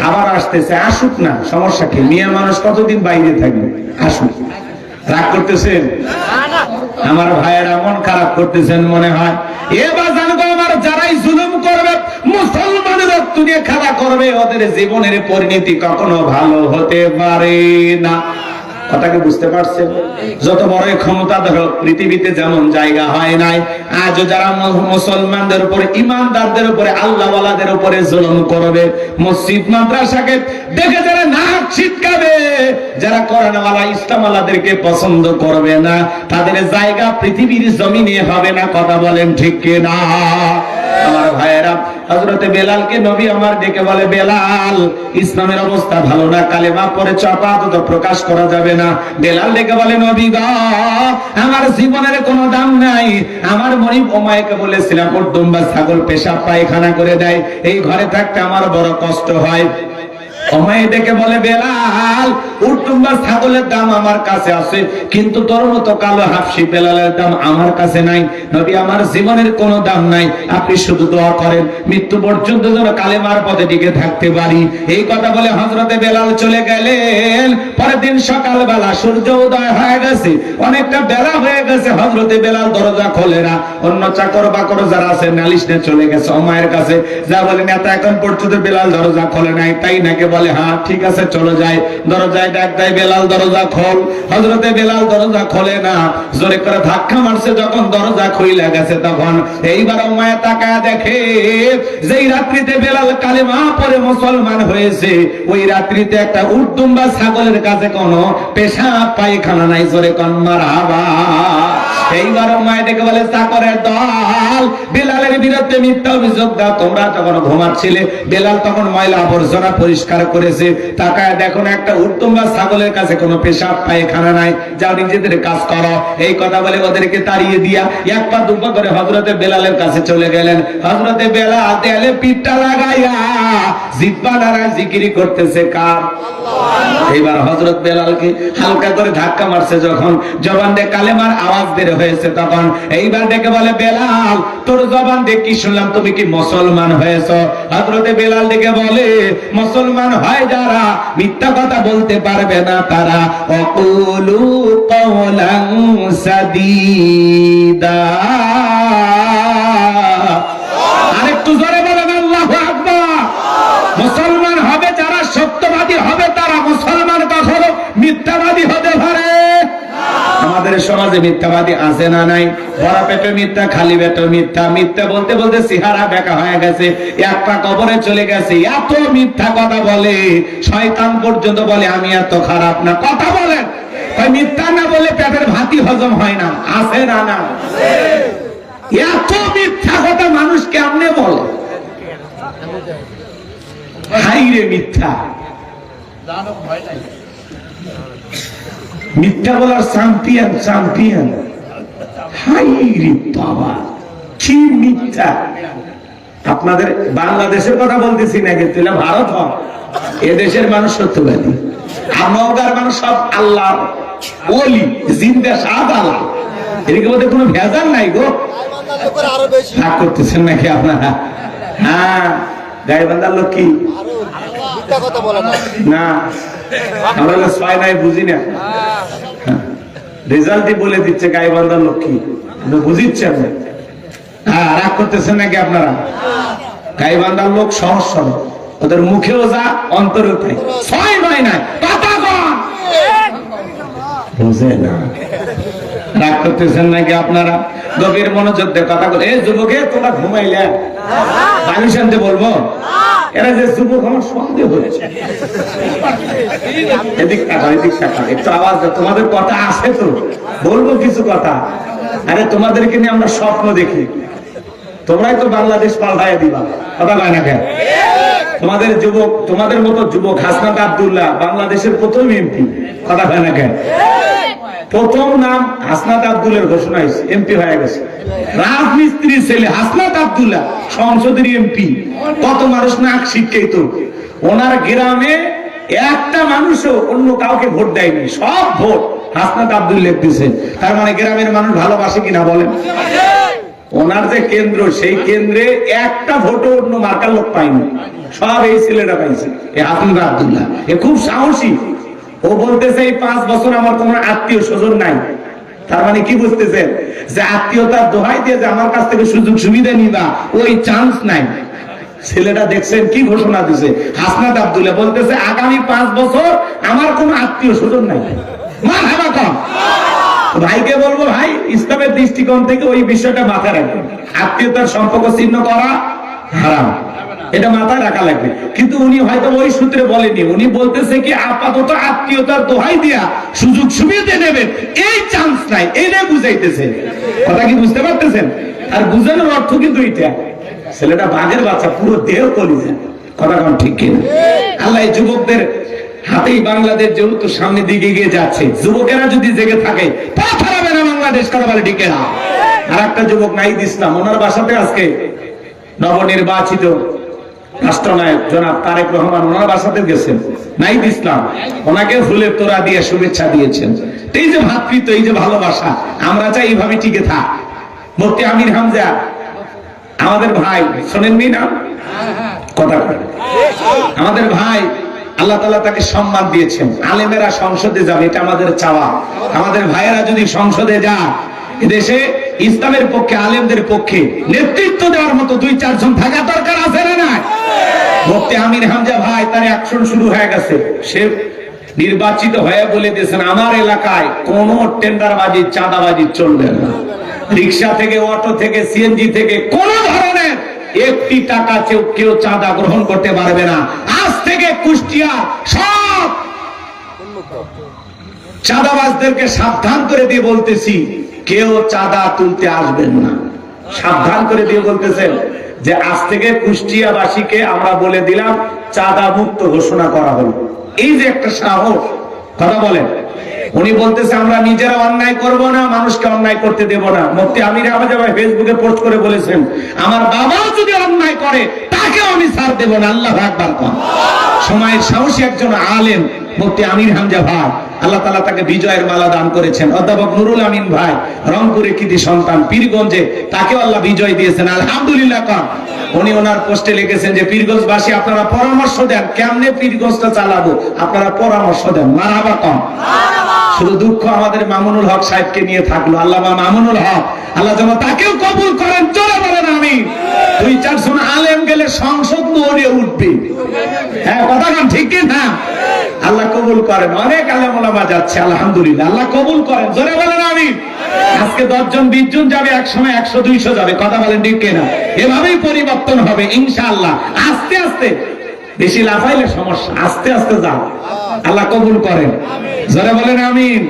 আবার আসতেছে। আসুক না, সমস্যা কি? মেয়ে মানুষ কতদিন বাইরে থাকবে, আসুক। রাগ করতেছেন? আমার ভাইয়েরা মন খারাপ করতেছেন মনে হয়। এবার জানবো, আমার যারাই জুলুম করবে মুসলমানের রক্ত নিয়ে খেলা করবে, ওদের জীবনের পরিণতি কখনো ভালো হতে পারে না। কথাকে বুঝতে পারছেন? যত বড় ক্ষমতাধর পৃথিবীতে যেমন জায়গা হয় নাই, আজও যারা মুসলমানদের উপরে, ইমানদারদের উপরে, আল্লাহওয়ালাদের উপরে জুলুম করবে, মসজিদ মাদ্রাসাকে দেখে যারা নাক ছিটকাবে, যারা কোরআনওয়ালা ইসলামওয়ালাদেরকে পছন্দ করবে না, তাদের জায়গা পৃথিবীর জমিনে হবে না। কথা বলেন ঠিক কিনা? আমার ভাইয়েরা, হযরতে বেলালকে নবী আমার ডেকে বলে, বেলাল, ইসলামের অবস্থা ভালো না, কালেমা পড়ে আপাতত প্রকাশ করা যাবে না। বেলাল ডেকে বলে, নবী গো, আমার জীবনের কোনো দাম নাই। আমার মনিব ওমাইকে বলেছিলাম, ওর দুম্বা ছাগল পেশাব পায়খানা করে দেয়, এই ঘরে থাকতে আমার বড় কষ্ট হয়। ওমাই ডেকে বলে, বেলাল, উটুম্বা ছাগলের দাম আমার কাছে আছে, কিন্তু তোর মতো কালো হাফসি বেলালের দাম আমার কাছে নাই। নবী, আমার জীবনের কোনো দাম নাই, আপনি শুধু দোয়া করেন মৃত্যু পর্যন্ত যেন কালেমার পথে টিকে থাকতে পারি। এই কথা বলে হযরতে বেলাল চলে গেলেন। পরের দিন সকালবেলা সূর্য উদয় হয়ে গেছে, অনেকটা বেলা হয়ে গেছে, হযরতে বেলাল দরজা খোলে না। অন্য চাকর বাকর যারা আছে নালিশ নিয়ে চলে গেছে ওমায়ের কাছে, যা বলেন, এত এখন পর্যন্ত বেলাল দরজা খোলে নাই, তাই নাকি? বলে, হ্যাঁ ঠিক আছে, চলে যায়। দরজায় ডাক দেয়, বেলাল দরজা খোল। হযরতে বেলাল দরজা খোলে না, জোরে করে ধাক্কা মারছে। যখন দরজা খুইলা গেছে, তখন এইবার উমাইয়া তাকায়া দেখে, যেই রাত্রিতে বেলাল কালেমা পড়ে মুসলমান হয়েছে, ওই রাত্রিতে একটা উটদুম্বা ছাগলের কাছে কোনো পেশাব পায়খানা নাই। জোরে কোন মারহাবা। এইবার উমাইয়া ডেকে বলে, চাকরের দল, বেলালের বিরুদ্ধে মিথ্যা অভিযোগ দাও। তোমরা যখন ঘুমাচ্ছিলে, বেলাল তখন ময়লা আবর্জনা পরিষ্কার করেছে, তাকায় দেখো না একটা উটদুম্বা ছাগলের কাছে কোনো পেশাব পায়খানা নাই, যাও নিজেদের কাজ করো। এই কথা বলে ওদেরকে তাড়িয়ে দিয়া এক পা দুপা করে হযরতে বেলালের কাছে চলে গেলেন। হযরতে বেলাল দেয়ালে পিঠটা লাগাইয়া জিহ্বা নাড়ায় জিকির করতেছে, কার? এইবার হযরত বেলালকে হালকা করে ধাক্কা মারছে, যখন জবান দিয়ে কালেমার আওয়াজ বের হয়েছে, তখন এইবার ডেকে বলে, বেলাল, তোর জবান দিয়ে কি শুনলাম, তুমি কি মুসলমান হয়েছো? হযরতে বেলাল ডেকে বলে, মুসলমান হয় যারা মিথ্যা কথা বলতে পারবে না, তারা অকুলু কওলান সাদীদা। আরেকটু জোরে বলেন আল্লাহু আকবার। মুসলমান হবে যারা সত্যবাদী হবে, তারা মুসলমান কখনো মিথ্যাবাদী হতে পারে। আমাদের সমাজে মিথ্যাবাদী আছে না নাই? ভরা পেটে মিথ্যা, খালি পেটে মিথ্যা, মিথ্যা বলতে বলতে চেহারা বেঁকা হয়ে গেছে, এক পা কবরে চলে গেছে। এত মিথ্যা কথা বলে, শয়তান পর্যন্ত বলে আমি এত খারাপ না। কথা বলেন, ওই মিথ্যা না বলে পেটের ভাতই হজম হয় না। আছে না? না। এত মিথ্যা কথা মানুষ কেমনে বলে? হাইরে মিথ্যা, মিথ্যা বলার চ্যাম্পিয়ন, চ্যাম্পিয়ন। হাইরে বাবা, কি মিথ্যা! আপনাদের বাংলাদেশের কথা বলতেছি না, কিন্তু ভারত হয়, এদেশের মানুষ সত্যবাদী, আমগার মানুষ সব আল্লাহ ওলি, জিন্দা সাদ আল্লাহ। এদিকে মধ্যে কোনো ভেজাল নাই গো। ভাগ করতেছেন নাকি আপনারা? হ্যাঁ, গাইবান্ধার লোক কি না, আমরা ছয় নাই বুঝি না, রেজাল্টই বলে দিচ্ছে গাইবান্ধার লোক কি, বুঝিচ্ছেন? হ্যাঁ, রাগ করতেছেন নাকি আপনারা? গাইবান্ধার লোক সহজ সরল, ওদের মুখেও যা, অন্তরেও তাই। ছয় নয় নাই, কথা কন, বুঝে না। রাগ করতেছেন নাকি আপনারা? গভীর মনোযোগ দিয়ে কথা বলে। এই যুবকে, তোমরা ঘুমাইলে পানি শান্তি বলবো? এরা যে যুবক, আমার সন্দেহ হয়েছে। এদিক টাকা, এদিক টাকা, একটু আওয়াজ দাও। তোমাদের কথা আছে তো, বলবো কিছু কথা। আরে তোমাদেরকে নিয়ে আমরা স্বপ্ন দেখি, তোমরাই তো বাংলাদেশ পাল্টায় দিবা। কথা কয় না কেন? তোমাদের যুবক, তোমাদের মতো যুবক, হাসনাত আব্দুল্লাহ বাংলাদেশের প্রথম এমপি। কথা কয় না কেন? প্রথম নাম হাসনাত আব্দুল্লাহর ঘোষণা হয়েছে, এমপি হয়ে গেছে। রাজমিস্ত্রি ছেলে হাসনাত আব্দুল্লাহ সংসদের এমপি। কত মানুষ নাক শিক্ষিত। ওনার গ্রামে একটা মানুষও অন্য কাউকে ভোট দেয়নি, সব ভোট হাসনাত আব্দুল্লাহ দিয়েছে। তার মানে গ্রামের মানুষ ভালোবাসে কিনা বলেন? ওনার যে কেন্দ্র, সেই কেন্দ্রে একটা ভোটও অন্য মার্কার লোক পায়নি, সব এই ছেলেটা পাইছে, এই হাসনাত আব্দুল্লাহ। এ খুব সাহসী। ও বলতেছে এই 5 বছর আমার কোন আত্মীয় স্বজন নাই। তার মানে কি বুঝতেছেন? যে আত্মীয়তার দোহাই দিয়ে যে আমার কাছ থেকে সুযোগ সুবিধা নিবা, ওই চান্স নাই। ছেলেটা দেখছেন কি ঘোষণা দিছে, হাসনাত আব্দুল্লাহ বলতেছে আগামী 5 বছর আমার কোনো আত্মীয় স্বজন নাই। মারহাবা কম। ভাইকে বলবো, ভাই ইসলামের দৃষ্টিকোণ থেকে ওই বিষয়টা মাথায় রাখবেন, আত্মীয়তার সম্পর্ক ছিন্ন করা হারাম, এটা মাথায় রাখা লাগবে। কিন্তু উনি হয়তো ওই সূত্রে বলেনি, উনি বলতেছে কি আপাতত আত্মীয়তার দোহাই দিয়া সুযোগ সুবিধা নেবেন এই চান্স নাই, এটা বুঝাইতেছে। কথা কি বুঝতে পারতেছেন? আর বুঝানোর অর্থ কিন্তু এটা, ছেলেটা বাঘের বাচ্চা, পুরো দেহ কলিজা। কথা কোন ঠিক কিনা? আল্লাহ এই যুবকদের হাতেই বাংলাদেশ যেহেতু সামনের দিকে এগিয়ে যাচ্ছে, যুবকেরা যদি জেগে থাকে পা হারাবে না বাংলাদেশ। কথা বলে ঠিক না? আর একটা যুবক নাহিদ ইসলাম, ওনার বাসাতে আজকে নবনির্বাচিত রাষ্ট্রনায়ক জনাব তারেক রহমান ওনার বাসাতে গেছেন। নাহিদ ইসলাম ওনাকে ফুলের তোড়া দিয়ে শুভেচ্ছা দিয়েছেন। এই যে ভাতৃত্ব, এই যে ভালোবাসা, আমরা চাই এইভাবে টিকে থাক। মুফতি আমির হামজা আমাদের ভাই, শোনেননি না কথা, আমাদের ভাই, আল্লাহ তাআলা তাকে সম্মান দিয়েছেন। আলেমেরা সংসদে যাবে, এটা আমাদের চাওয়া। আমাদের ভাইয়েরা যদি সংসদে যায়, এদেশে ইসলামের পক্ষে, আলেমদের পক্ষে নেতৃত্ব দেওয়ার মতো 2-4 জন থাকা দরকার আছে না? না, মুফতি আমির হামজা ভাই, তার অ্যাকশন শুরু হয়ে গেছে। সে নির্বাচিত হয়ে বলে দিয়েছেন আমার এলাকায় কোনো টেন্ডারবাজি, চাঁদাবাজি চলবে না। রিক্সা থেকে, অটো থেকে, সিএনজি থেকে কোন ধরনের একটি টাকা কেউ চাঁদা গ্রহণ করতে পারবে না। আজ থেকে কুষ্টিয়া সব চাঁদাবাজদেরকে সাবধান করে দিয়ে বলতেছি, কেউ চাঁদা তুলতে আসবেন না। সাবধান করে দিয়ে বলতেছেন যে আজ থেকে কুষ্টিয়াবাসীকে আমরা বলে দিলাম, চাঁদা মুক্ত ঘোষণা করা হলো। এই যে একটা সাহস, কথা বলেন। উনি বলতেছে আমরা নিজেরা অন্যায় করব না, মানুষকে অন্যায় করতে দেব না। মুফতি আমির হামজা ভাই ফেসবুকে পোস্ট করে বলেছেন, আমার বাবাও যদি অন্যায় করে তাকেও আমি ছাড় দেব না। আল্লাহু আকবার। সময়ের সাহসী একজন আলেম মুফতি আমির হামজা ভাই, আল্লাহ তাআলা তাকে বিজয়ের মালা দান করেছেন। অধ্যাপক নুরুল আমিন ভাই, রংপুরের কৃতি সন্তান, পীরগঞ্জে, তাকেও আল্লাহ বিজয় দিয়েছেন, আলহামদুলিল্লাহ। উনি ওনার পোস্টে লিখেছেন যে পীরগঞ্জবাসী আপনারা পরামর্শ দেন, কেমনে পীরগঞ্জটা চালাবো, আপনারা পরামর্শ দেন। মারহাবা কম। শুধু দুঃখ আমাদের মামুনুল হক সাহেবকে নিয়ে থাকলো। আল্লামা মামুনুল হক, আল্লাহ যেন তাকেও কবুল করেন। চলে বলেন আমি। 2-4 জন আলেম গেলে সংসদ নড়ে উঠবে। হ্যাঁ, কথা কান ঠিক না? আল্লাহ কবুল করেন। অনেক আলেম ওলামা যাচ্ছে, আলহামদুলিল্লাহ, আল্লাহ কবুল করেন। জোরে বলেন আমি। আজকে 10 জন 20 জন যাবে, এক সময় 100-200 যাবে। কথা বলেন ঠিক কিনা? এভাবেই পরিবর্তন হবে ইনশাআল্লাহ। আস্তে আস্তে, বেশি লাফাইলে সমস্যা, আস্তে আস্তে যাও। আল্লাহ কবুল করেন। জোরে বলেন আমিন।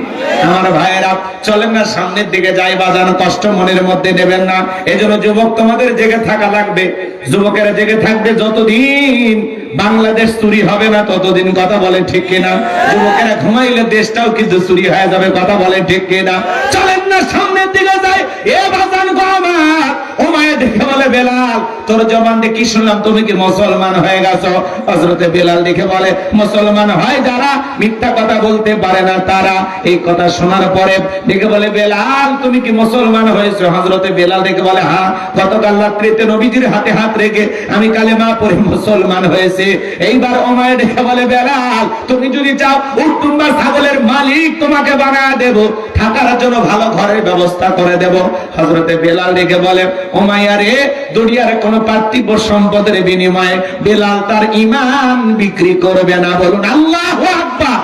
আমার ভাইয়েরা চলেন না সামনের দিকে যাই, বাজানো কষ্ট মনের মধ্যে নেবেন না। এজন্য যুবক তোমাদের জেগে থাকা লাগবে। যুবকেরা জেগে থাকবে যতদিন বাংলাদেশ চুরি হবে না ততদিন। কথা বলেন ঠিক কিনা? যুবকেরা ঘুমাইলে দেশটাও কিন্তু চুরি হয়ে যাবে। কথা বলেন ঠিক কিনা? চলেন না সামনের দিকে যাই। এ বাজান গো আমার, ও মায়ে দেখে বলে বেলাল, তোর জবান দিয়ে কি শুনলাম, তুমি কি মুসলমান হয়ে গেছো? হযরতে বেলাল দেখে বলে মুসলমান হয় যারা মিথ্যা কথা বলতে পারে না তারা। এই কথা শোনার পরে দেখে বলে বেলাল তুমি কি মুসলমান হয়েছো? হযরতে বেলাল দেখে বলে হ্যাঁ, গতকাল রাত্রিতে নবীজির হাতে হাত রেখে আমি কালেমা পড়ে মুসলমান হয়েছে। এইবার ওমায়ে দেখে বলে বেলাল তুমি যদি চাও উট কিংবা ছাগলের মালিক তোমাকে বানায় দেব, থাকার জন্য ভালো ঘরের ব্যবস্থা করে দেব। হযরতে বেলাল দেখে বলে ওমাইয়া রে, দুনিয়ার কোন পার্থিব সম্পদের বিনিময়ে বেলাল তার ঈমান বিক্রি করবে না। বলুন আল্লাহু আকবার।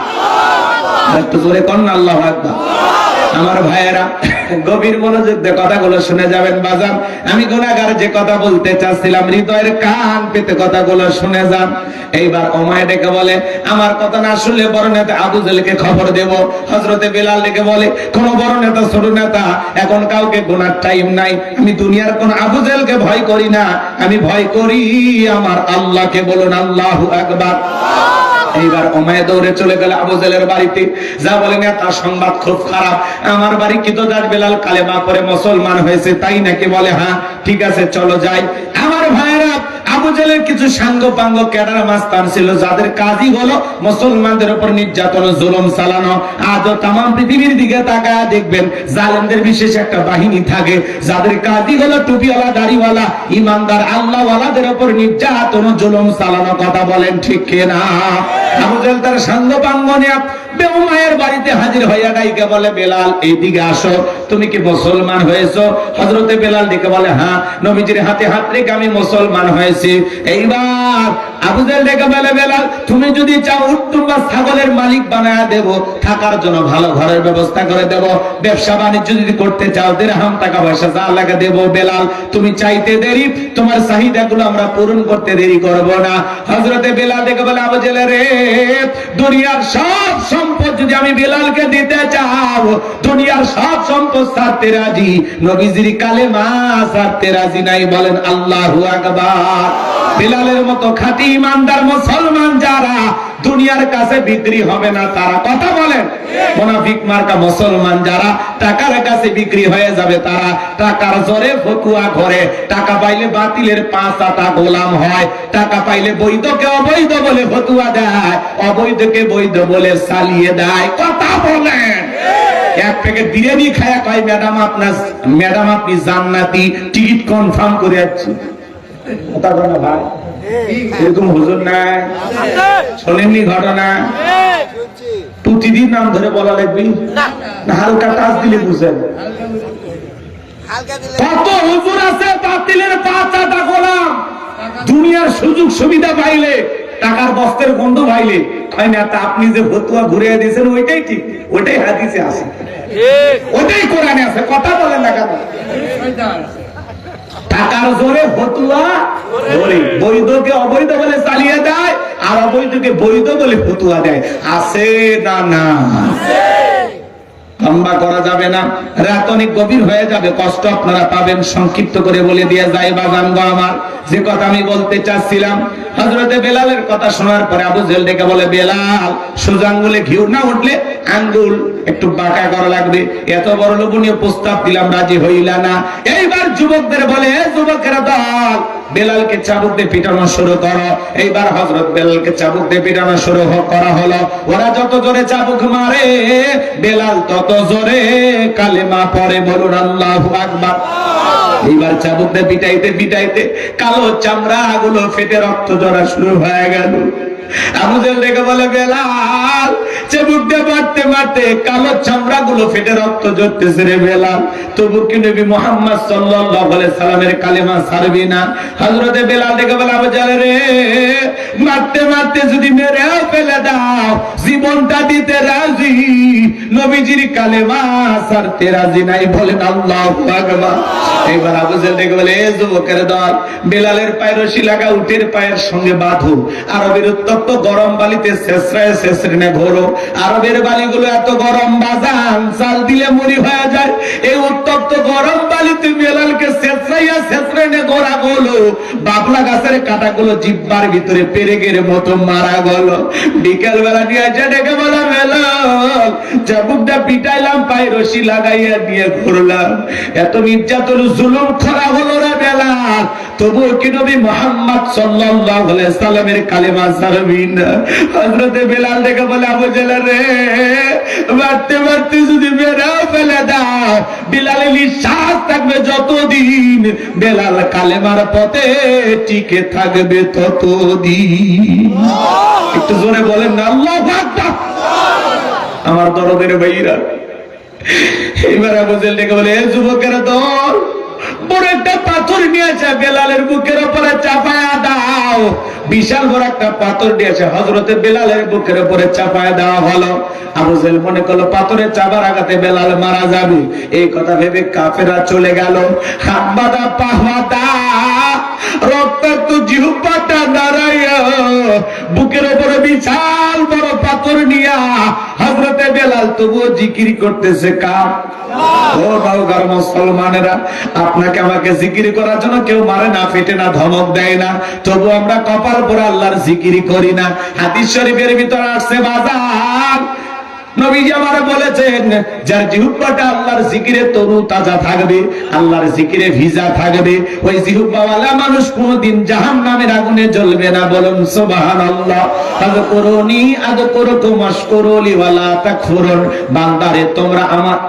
একটু জোরে কোন আল্লাহু আকবার। আমার ভাইয়েরা গভীর মনোযোগ দিয়ে কথাগুলো শুনে যাবেন। বাজান, আমি গুনাহগার যে কথা বলতে চাচ্ছিলাম, হৃদয়ের কান পেতে কথাগুলো শুনে যান। এইবার ওমায়ে ডেকে বলে আমার কথা না শুনলে বড় নেতা আবু জেলকে খবর দেব। হযরতে বেলাল ডেকে বলে কোন বড় নেতা ছোট নেতা এখন কাউকে গুনার টাইম নাই। আমি দুনিয়ার কোন আবু জেলকে ভয় করি না, আমি ভয় করি আমার আল্লাহকে। বলুন আল্লাহু আকবার। এইবার ওমায়ে দৌড়ে চলে গেল আবু জেলের বাড়িতে। যা বলেন তার সংবাদ খুব খারাপ, আমার বাড়ি কি তো যার বেলাল কালেমা পড়ে মুসলমান হয়েছে, তাই নাকি? বলে হ্যাঁ, ঠিক আছে চলো যাই। আমার ভাইয়েরা, আবু জেলের কিছু সাঙ্গপাঙ্গ ক্যাডার মাস্তান ছিল যাদের কাজই হলো মুসলমানদের উপর নির্যাতন জুলুম চালানো। আজও তাম পৃথিবীর দিকে তাকায় দেখবেন জালেমদের বিশেষ একটা বাহিনী থাকে যাদের কাজই হলো টুপিওয়ালা, দাড়িওয়ালা, ইমানদার আল্লাহওয়ালাদের উপর নির্যাতন জুলুম চালানো। কথা বলেন ঠিক কিনা? আবু জেল তার সাঙ্গপাঙ্গ নিয়ে বেউমায়ের বাড়িতে হাজির হইয়া ডাইকে বলে বেলাল এইদিকে আসো, তুমি কি মুসলমান হয়েছো? হযরতে বেলাল ডেকে বলে হ্যাঁ। নবীজির হাতে হাত রেখে আমি মুসলমান হয়েছি। এইবার আবু জেহেল ডেকে বলে বেলাল তুমি যদি চাও উট বা ছাগলের মালিক বানায়া দেব, থাকার জন্য ভালো ঘরের ব্যবস্থা করে দেব, ব্যবসা বাণিজ্য যদি করতে চাও দিরহাম টাকা পয়সা যা লাগে দেব। বেলাল তুমি চাইতে দেরি, তোমার চাহিদাগুলো আমরা পূরণ করতে দেরি করব না। হযরতে বেলাল ডেকে বলে আবু জেহেল রে, দুনিয়ার সব সম্পদ যদি আমি বেলালকে দিতে চাও, দুনিয়ার সব সম্পদ ছাড়তে রাজি, নবীজির কালেমা ছাড়তে রাজি নাই। বলেন আল্লাহু আকবার। বেলালের মতো খাঁটি ইমানদার মুসলমান যারা দুনিয়ার কাছে বিক্রি হবে না তারা, কথা বলেন। মুনাফিক মার্কা মুসলমান যারা টাকার কাছে বিক্রি হয়ে যাবে তারা, টাকার জোরে ফতুয়া করে, টাকা পাইলে বাতিলের পাঁচ আটা গোলাম হয়, টাকা পাইলে বৈধকে অবৈধ বলে ফতুয়া দেয়, অবৈধকে বৈধ বলে চালিয়ে দেয়। কথা বলেন। এক প্যাকেট বিরিয়ানি খায়া কয় ম্যাডাম আপনি জান্নাতি, টিকিট কনফার্ম করে যাচ্ছি। কথা বলে না ভাই, এরকম হুজুর নাই? শোনেননি ঘটনা? প্রতিদিন নাম ধরে বলা লাগবে না, হালকা টাচ দিলে বুঝেন। কত হুজুর আছে বাতিলের পাঁচ আটা গোলাম, দুনিয়ার সুযোগ সুবিধা পাইলে, টাকার বস্তের গন্ধ পাইলে হয় না, তা আপনি যে ফতুয়া ঘুরিয়ে দিয়েছেন ওইটাই ঠিক, ওইটাই হাদিসে আছে, ওইটাই কোরআনে আছে। কথা বলেন না কেন? টাকার জোরে ফতুয়া ধরে বৈধকে অবৈধ বলে চালিয়ে দেয়, আর অবৈধকে বৈধ বলে ফতুয়া দেয়। আছে না? না, লম্বা করা যাবে না, রাত অনেক গভীর হয়ে যাবে, কষ্ট আপনারা পাবেন। সংক্ষিপ্ত করে বলে দিয়ে যাই বাজানগো আমার, যে কথা আমি বলতে চাচ্ছিলাম। হযরতে বেলালের কথা শোনার পরে আবু জেহেল ডেকে বলে বেলাল, সোজা আঙ্গুলে ঘিউ না উঠলে আঙ্গুল একটু বাঁকা করা লাগবে, এত বড় লোভনীয় প্রস্তাব দিলাম, রাজি হইলা না। এইবার যুবকদের বলে যুবকেরা দল, বেলালকে চাবুক দিয়ে পিটানো শুরু করো। এইবার হযরত বেলালকে চাবুক দিয়ে পিটানো শুরু করা হলো। ওরা যত জোরে চাবুক মারে বেলাল তত জোরে কালেমা পড়ে। বলুন আল্লাহু আকবার। এইবার চাবুক দিয়ে পিটাইতে পিটাইতে কালো চামড়া গুলো ফেটে রক্ত ঝরা শুরু হয়ে গেল। আবু জেহেল ডেকে বলে বেলাল, চাবুক দিয়ে মারতে মারতে কালো চামড়া গুলো ফেটে রক্ত ঝরতেছে রে বেলাল, তবু কি নবী মুহাম্মদ সাল্লাল্লাহু আলাইহি সাল্লামের কালেমা ছাড়বি না? হযরতে বেলাল ডেকে বলে আবু জেহেল রে, মারতে মারতে যদি মেরেও ফেলে দাও জীবনটা দিতে রাজি, নবীজির কালেমা ছাড়তে রাজি নাই। বলেন আল্লাহু আকবার। এবার আবু জেহেল ডেকে বলে এ যুবকের দল, বেলালের পায়ের রশি লাগা উটের পায়ের সঙ্গে বাঁধো, আরবের উত্তপ্ত গরম বালিতে শেষরায় শেষরিনে ঘোরো। আরবের বালিগুলো এত গরম বাজান, চাল দিলে মুড়ি হয়ে যায়। এই উত্তপ্ত গরম বালিতে বেলালকে শেষরাইয়া শেষরিনে ঘোরা গেল, বাবলা গাছের কাঁটাগুলো জিব্বার ভিতরে পেরেকের মতো মারা গেল। বিকেল বেলা নিয়ে আসে ডেকে বলা বেলাল, চাবুকটা পিটাইলাম, পায়ে রশি লাগাইয়া দিয়ে ঘুরলাম, এত নির্যাতন জুলুম করা হলো রে বেলাল, তবুও কি নবী মুহাম্মদ সাল্লাল্লাহু আলাইহি সাল্লামের কালেমা ছাড়বি না? হযরতে বেলাল ডেকে বলে আবু জেহেল রে, মারতে মারতে যদি মেরেও ফেলে দাও, বেলালের নিঃশ্বাস থাকবে যতদিন, বেলাল কালেমার পথে টিকে থাকবে ততদিন। একটু জোরে বলেন না আল্লাহু আকবার। আমার দরদের ভাইরা, এবার আবু জেহেল ডেকে বলে এ যুবকের দল, বড় একটা পাথর নিয়েছে, বেলালের বুকের উপরে চাপায়া দাও। বিশাল বড় একটা পাথর দিয়েছে, হযরতে বেলালের বুকের উপরে চাপায়া দেওয়া হলো। আবু জেহেল মনে করলো পাথরে চাপার আঘাতে বেলাল মারা যাবে, এই কথা ভেবে কাফেরা চলে গেল। হাত বাঁধা পা বাঁধা রক্তাক্ত জিহ্বাটা নাড়াইয়া বুকের উপরে বিশাল বড় পাথর নিয়া হযরতে বেলাল তবুও জিকির করতেছে। কার? ও বাউগার মুসলমানেরা, আপনাকে আমাকে জিকির করার জন্য কেউ মারে না, ফেটে না, ধমক দেয় না, তবু আমরা কপাল পরে আল্লাহর জিকির করি না। হাদিস শরীফের ভিতরে আসছে বাজার, নবীজি আমারে বলেছেন যার জিহ্বাটা আল্লাহর জিকিরে তরু তাজা থাকবে, আল্লাহর জিকিরে ভিজা থাকবে, ওই জিহ্বাওয়ালা মানুষ কোনদিন জাহান্নামের আগুনে জ্বলবে না। বলুন সুবহানাল্লাহ। আযকুরুনি আযকুরুকুম ওয়াশকুরুলি ওয়ালা তাকফুরুন। বান্দারে তোমরা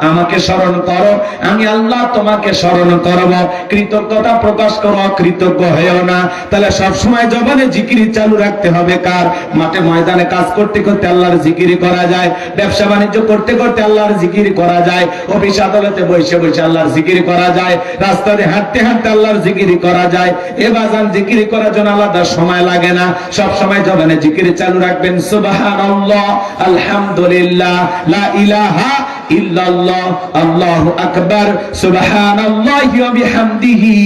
আমাকে স্মরণ করো, আমি আল্লাহ তোমাকে স্মরণ করব। কৃতজ্ঞতা প্রকাশ করো, কৃতজ্ঞ হয়েও না। তাহলে সব সময় জবানে জিকির চালু রাখতে হবে। কার? মাঠে ময়দানে কাজ করতে করতে আল্লাহর জিকির করা যায়, ব্যবসা বাণিজ্য করতে করতে আল্লাহর জিকির করা যায়, অফিস আদালতে বসে বসে আল্লাহর জিকির করা যায়, রাস্তাতে হাঁটতে হাঁটতে আল্লাহর জিকির করা যায়। এ বাজান জিকির করার জন্য আলাদা সময় লাগে না, সব সময় জবানে জিকির চালু রাখবেন। সুবহানাল্লাহ, আলহামদুলিল্লাহ, লা ইলাহা ইল্লাল্লাহ, আল্লাহু আকবার, সুবহানাল্লাহি ওয়া বিহামদিহি,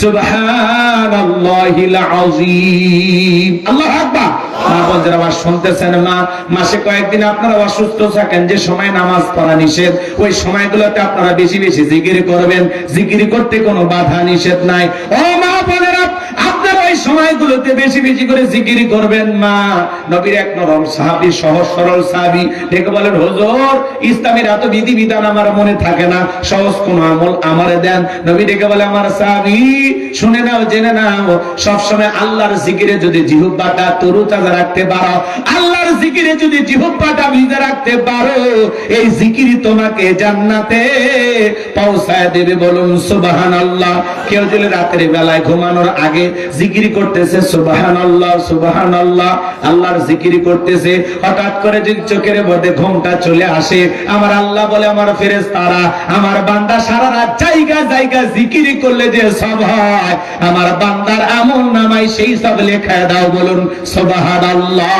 সুবহানাল্লাহিল আযীম। আল্লাহু আকবার। মা বোনদের আওয়াজ শুনতেছেন? মা, মাসে কয়েকদিন আপনারা অসুস্থ থাকেন, যে সময় নামাজ পড়া নিষেধ, ওই সময়গুলোতে আপনারা বেশি বেশি জিকির করবেন। জিকির করতে কোনো বাধা নিষেধ নাই। ও মা বোনেরা, আপনারা ওই সময়গুলোতে বেশি বেশি করে জিকির করবেন। মা, নবীর এক নরম সাহাবী, সহজ সরল সাহাবী, ডেকে বলেন, হুজুর, ইসলামের এত বিধি বিধান আমার মনে থাকে না, সহজ কোন আমল আমারে দেন। নবী ডেকে বলে, আমার সাহাবী, শুনে নাও, জেনে নাও, সবসময় আল্লাহর জিকিরে যদি জিহ্বাটা তরুতাজা রাখতে পারো, আল্লাহর জিকিরে যদি জিহ্বাটা ভিজে রাখতে পারো, এই জিকিরই তোমাকে জান্নাতে পৌঁছায় দেবে। বলুন সুবহানাল্লাহ। কেউ যদি রাতের বেলায় ঘুমানোর আগে জিকির করতেছে, সুবহানাল্লাহ সুবহানাল্লাহ, আল্লাহর জিকির করতেছে, হঠাৎ করে যদি চোখের মধ্যে ঘুমটা চলে আসে, আমার আল্লাহ বলে, আমার ফেরেশতারা, আমার বান্দা সারা রাত জায়গা জায়গা জিকির করলে যে সব হয়, আমার বান্দার আমল নামায় সেই সব লেখায় দাও। বলুন সুবহানাল্লাহ।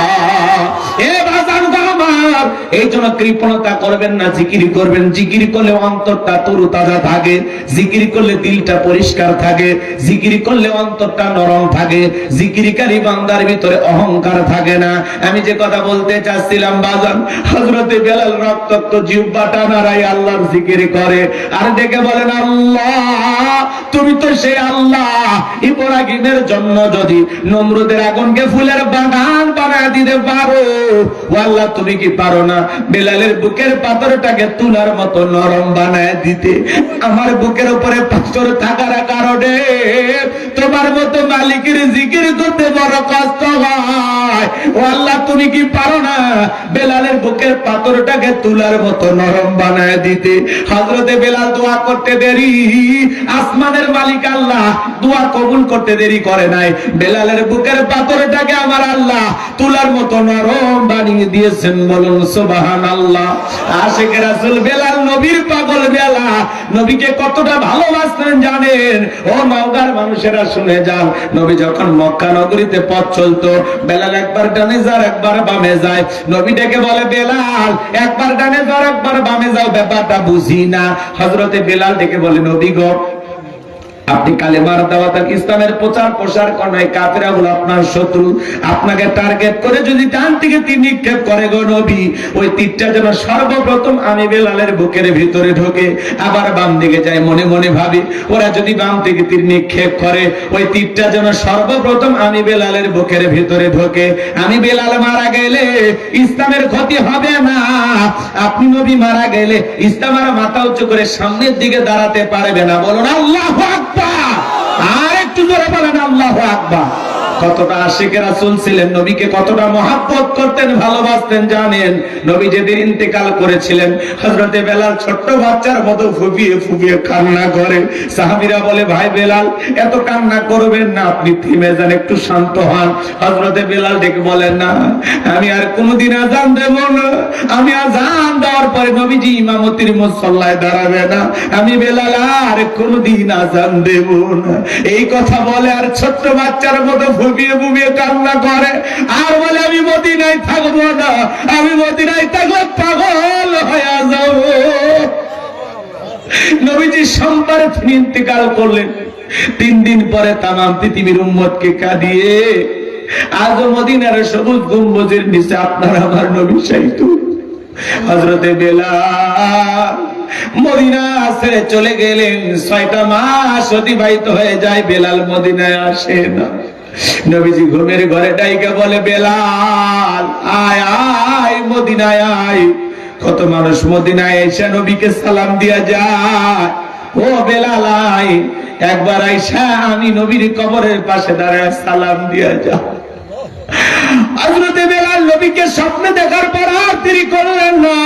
এ বাজান গো আমার, এই জন্য কৃপণতা করবেন না, জিকির করবেন। জিকির করলে অন্তরটা তরুতাজা থাকে, জিকির করলে দিলটা পরিষ্কার থাকে, জিকির করলে অন্তরটা নরম থাকে, জিকিরকারী বান্দার ভিতরে অহংকার থাকে না। আমি যে কথা বলতে চাচ্ছিলাম বাজান, হযরতে বেলাল রক্তাক্ত জিহ্বাটা নাড়াই আল্লাহর জিকির করে, আর ডেকে বলেন, আল্লাহ, তুমি তো সেই আল্লাহ, ইব্রাহিমের জন্য যদি নমরুদের আগুনকে ফুলের বাগান বানায় দিতে পারো, ও আল্লাহ, তুমি কি পারো না বেলালের বুকের পাথরটাকে তুলার মতো নরম বানায় দিতে? আমার বুকের উপরে পাথর থাকার কারণে তোমার মতো মালিকের জিকির করতে বড় কষ্ট হয়। ও আল্লাহ, তুমি কি পারো না বেলালের বুকের পাথরটাকে তুলার মতো নরম বানায় দিতে? হযরতে বেলাল দোয়া করতে দেরি, আসমানের মালিক আল্লাহ দোয়া কবুল করতে দেরি করে নাই। বেলালের বুকের পাথরটাকে আমার আল্লাহ তুলার মতো নরম বানিয়ে দিয়েছেন। বলুন সুবহানাল্লাহ। আশিক রাসূল বেলাল, নবীর পাগল বেলাল, নবীকে কতটা ভালোবাসতেন জানেন? ও নওগাঁর মানুষেরা শুনে যান, নবী যখন মক্কা নগরীতে পথ চলতো, বেলাল একবার ডানে যায় একবার বামে যায়। নবী ডেকে বলে, বেলাল, একবার ডানে যাও একবার বামে যাও, ব্যাপারটা বুঝি না। হযরতে বেলাল ডেকে বলে, নবী গো, আপনি কালেমার দাওয়াত আর ইসলামের প্রচার প্রসার করেন, কাফেররা হলো আপনার শত্রু, আপনাকে টার্গেট করে যদি ডান থেকে তীর নিক্ষেপ করে গো নবী, ওই তীরটা যেন সর্বপ্রথম আমি বেলালের বুকের ভিতরে ঢোকে, আবার বাম দিকে যায়। মনে মনে ভাবি, ওরা যদি বাম থেকে তীর নিক্ষেপ করে, ওই তীরটা যেন সর্বপ্রথম আমি বেলালের বুকের ভিতরে ঢোকে। আমি বেলাল মারা গেলে ইসলামের ক্ষতি হবে না, আপনি নবী মারা গেলে ইসলাম আর মাথা উঁচু করে সামনের দিকে দাঁড়াতে পারবে না। বলুন আল্লাহু আকবার। আর একটু জোরে বলেন আল্লাহু আকবার। কতটা আশিক রাসূল ছিলেন, নবীকে কতটা মহব্বত করতেন, ভালোবাসতেন জানেন? নবী যেদিন ইন্তেকাল করেছিলেন, হযরতে বেলাল ছোট্ট বাচ্চার মতো ফুপিয়ে ফুপিয়ে কান্না করে। সাহাবীরা বলে, ভাই বেলাল, এত কান্না করবেন না, আপনি থেমে যান, একটু শান্ত হন। হযরতে বেলাল ডেকে বলেন, না, আমি আর কোনোদিন আযান দেব না, আমি আযান দেওয়ার পরে নবীজি ইমামতির মুসল্লায় দাঁড়াবে না, আমি বেলাল আর কোনোদিন আযান দেব না। এই কথা বলে আর ছোট্ট বাচ্চার মতো ফুপিয়ে ফুপিয়ে কান্না করে, আর বলে, আমি মদিনায় থাকবো না, আমি মদিনায় থাকলে পাগল হয়ে যাব। নবীজি সোমবারে তিনি ইন্তেকাল করলেন। 3 দিন পরে তামাম পৃথিবীর উম্মতকে কাঁদিয়ে আজও মদিনার সবুজ গম্বুজের নিচে আপনার আমার নবী শায়িত। হযরতে বেলাল মদিনা ছেড়ে চলে গেলেন। 6টা মাস অতিবাহিত হয়ে যায়, বেলাল মদিনায় আসে না। নবীজি ঘুমের ঘরে ডাইকে বলে, বেলাল, আয় আয় মদিনায় আয়। কত মানুষ মদিনায় এসে নবীকে সালাম দিয়া যায়। ও বেলাল, আয়, একবার আইসা আমি নবীর কবরের পাশে দাঁড়ায় সালাম দিয়া যা। হযরতে বেলাল নবীকে স্বপ্নে দেখার পর আর দেরি করলেন না।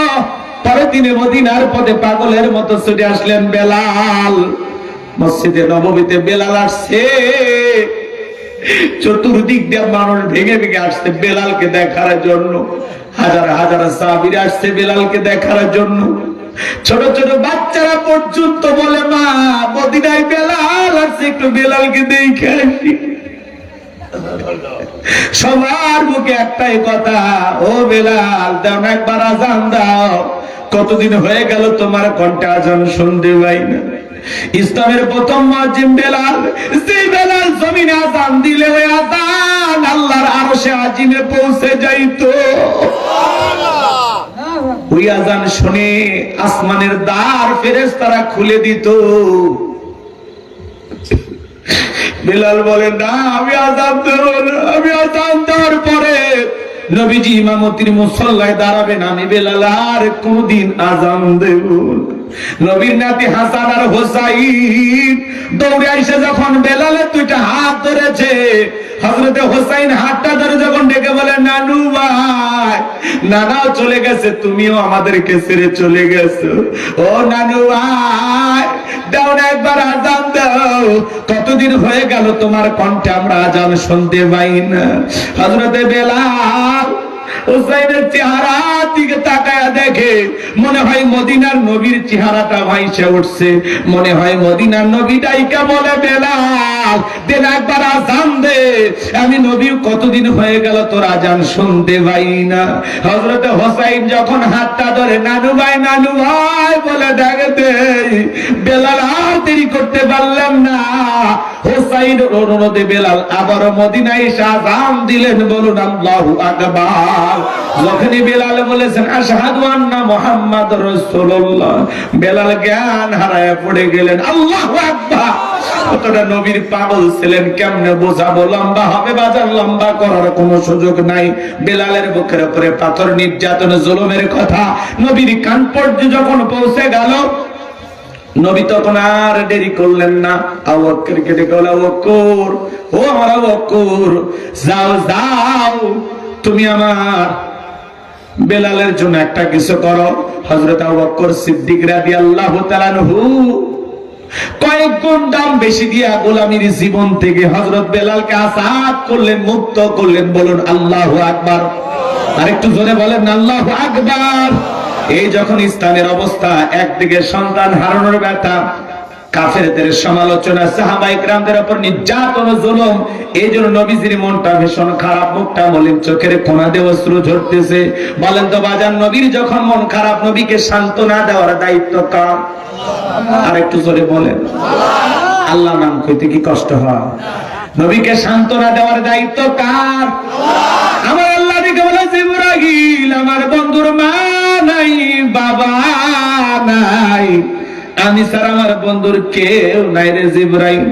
পরের দিনে মদিনার পথে পাগলের মতো ছুটে আসলেন বেলাল। মসজিদে নববীতে বেলাল আসছে। চতুর্দিক দিয়ে মানুষ ভেঙে ভেঙে আসছে বেলালকে দেখার জন্য। হাজার হাজার সাহাবীরা আসছে বেলালকে দেখার জন্য। ছোট ছোট বাচ্চারা পর্যন্ত বলে, মা মদিনায় বেলাল আসছে, একটু বেলালকে দেখে আসি। সবার মুখে একটাই কথা, ও বেলাল দাও না একবার আজান দাও, কতদিন হয়ে গেল তোমার কণ্ঠে আজান শুনতে পাই না। ইসলামের প্রথম মুয়াজ্জিন বেলাল, যে বেলাল জমিনে আজান দিলে ওই আজান আল্লাহর আরশে আজিমে পৌঁছে যাইতো। ওই আজান শুনে আসমানের দ্বার ফেরেশতারা খুলে দিত। বেলাল বলে, না আমি আজান দেব না, আমি আজান দেওয়ার পরে নবীজি ইমামতির মুসল্লায় দাঁড়াবেন, আমি বেলাল আর কোনদিন আজান দেব না। নবীর নাতি হাসান আর হোসাইন দৌড়ে এসে যখন বেলালের দুইটা হাত ধরেছে, হযরতে হোসাইন হাতটা ধরে যখন ডেকে বলে, নানু ভাই, নানাও চলে গেছে, তুমিও আমাদেরকে ছেড়ে চলে গেছো, ও নানু ভাই দাও না একবার আজান দাও, কতদিন হয়ে গেল তোমার কণ্ঠে আমরা আজান শুনতে পাই না। হযরতে বেলাল হুসাইনের চেহারা দিকে তাকায়া দেখে, মনে হয় মদিনার নবীর চেহারাটা ভাইসে উঠছে, মনে হয় মদিনার নবীটাইকে বলে, বেলাল দেন একবার আজান দে, আমি নবী কতদিন হয়ে গেল তোর আজান শুনতে পাই না। হযরতে হোসাইন যখন হাতটা ধরে, নানু ভাই বলে ডাকে দে, বেলাল আর দেরি করতে পারলাম না। হোসাইন অনুরোধে বেলাল আবার মদিনায় এসে আজান দিলেন। বলুন আল্লাহু আকবার। যখনই বেলাল বলেছেন আশহাদু আন্না মুহাম্মাদুর রাসূলুল্লাহ, বেলাল জ্ঞান হারায় পড়ে গেলেন। আল্লাহু আকবার। কতটা নবীর পাগল ছিলেন কেমনে বোঝাবো, লম্বা হবে বাজার, লম্বা করার কোনো সুযোগ নাই। বেলালের বুকের উপরে পাথর নির্যাতন জুলুমের কথা নবীর কান পর্যন্ত যখন পৌঁছে গেল, নবী তখন আর দেরি করলেন না। আবু বকর কেটে গেল, আবু বকর, ও আমার আবু বকর, যাও যাও, তুমি আমার বেলালের জন্য একটা কিছু করো। হযরত আবু বকর সিদ্দিক রাদিয়াল্লাহু তাআলা আনহু কয়েক গুণ দাম বেশি দিয়া গোলামীর জীবন থেকে হযরত বেলালকে আজাদ করলেন, মুক্ত করলেন। বলুন আল্লাহু আকবার। আরেকটু জোরে বলেন আল্লাহু আকবার। এই যখন ইসলামের অবস্থা, একদিকে সন্তান হারানোর ব্যথা, কাফেরদের সমালোচনা, সাহাবায়ে কেরামদের উপর নির্যাতন জুলুম, এই জন্য নবীজির মনটা ভীষণ খারাপ, মুখটা মলিন, চোখের কোনা দিয়ে অশ্রু ঝরতেছে। বলেন তো বাজান, নবীর যখন মন খারাপ, নবীকে সান্ত্বনা দেওয়ার দায়িত্ব কার? আর একটু জোরে বলেন। আল্লাহ নাম কইতে কি কষ্ট হয়? নবীকে সান্ত্বনা দেওয়ার দায়িত্ব কার? আমার আল্লাহ দিকে বলে, জিবরাইল আমার বন্ধুর মা নাই, বাবা নাই, আমি ছাড়া আমার বন্ধুর কেউ নাই রে জিবরাইল।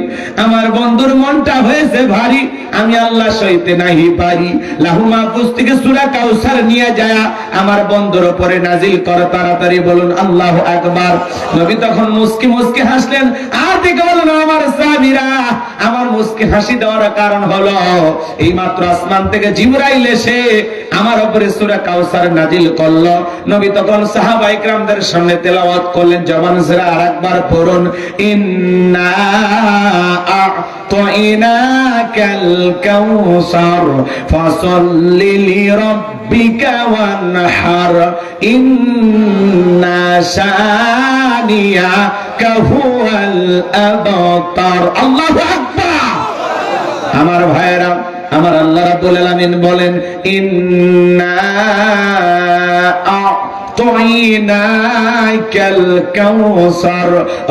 আমার বন্ধুর মনটা হয়েছে ভারী, আমি আল্লাহ সইতে নাহি পারি। লাহু মাহফুজ থেকে সূরা কাউসার নিয়ে যায় আমার বন্ধুর উপরে নাজিল কর তাড়াতাড়ি। বলুন আল্লাহু আকবার। নবী তখন মুস্কি মুস্কি হাসলেন। আর দিকে বলুন আমার সাহাবীরা, আমার মুস্কি হাসি দেওয়ার কারণ হলো এই মাত্র আসমান থেকে জিবরাইল এসে আমার উপরে সূরা কাউসার নাজিল করলো। নবী তখন সাহাবায়ে কেরামদের সামনে তেলাওয়াত করলেন। জবান ছেড়ে আরেকবার পড়ুন, ইন্না আ'তাইনাকাল কাউসার ফাসাল্লি লিরাব্বিকা ওয়ানহার ইন্না শানিয়াকা হুয়াল আবতার। আল্লাহু আকবার। আমার ভাইরা, আমার আল্লাহ রাব্বুল আলামিন বলেন, ইন্না আ'তাইনাকাল কাউসার,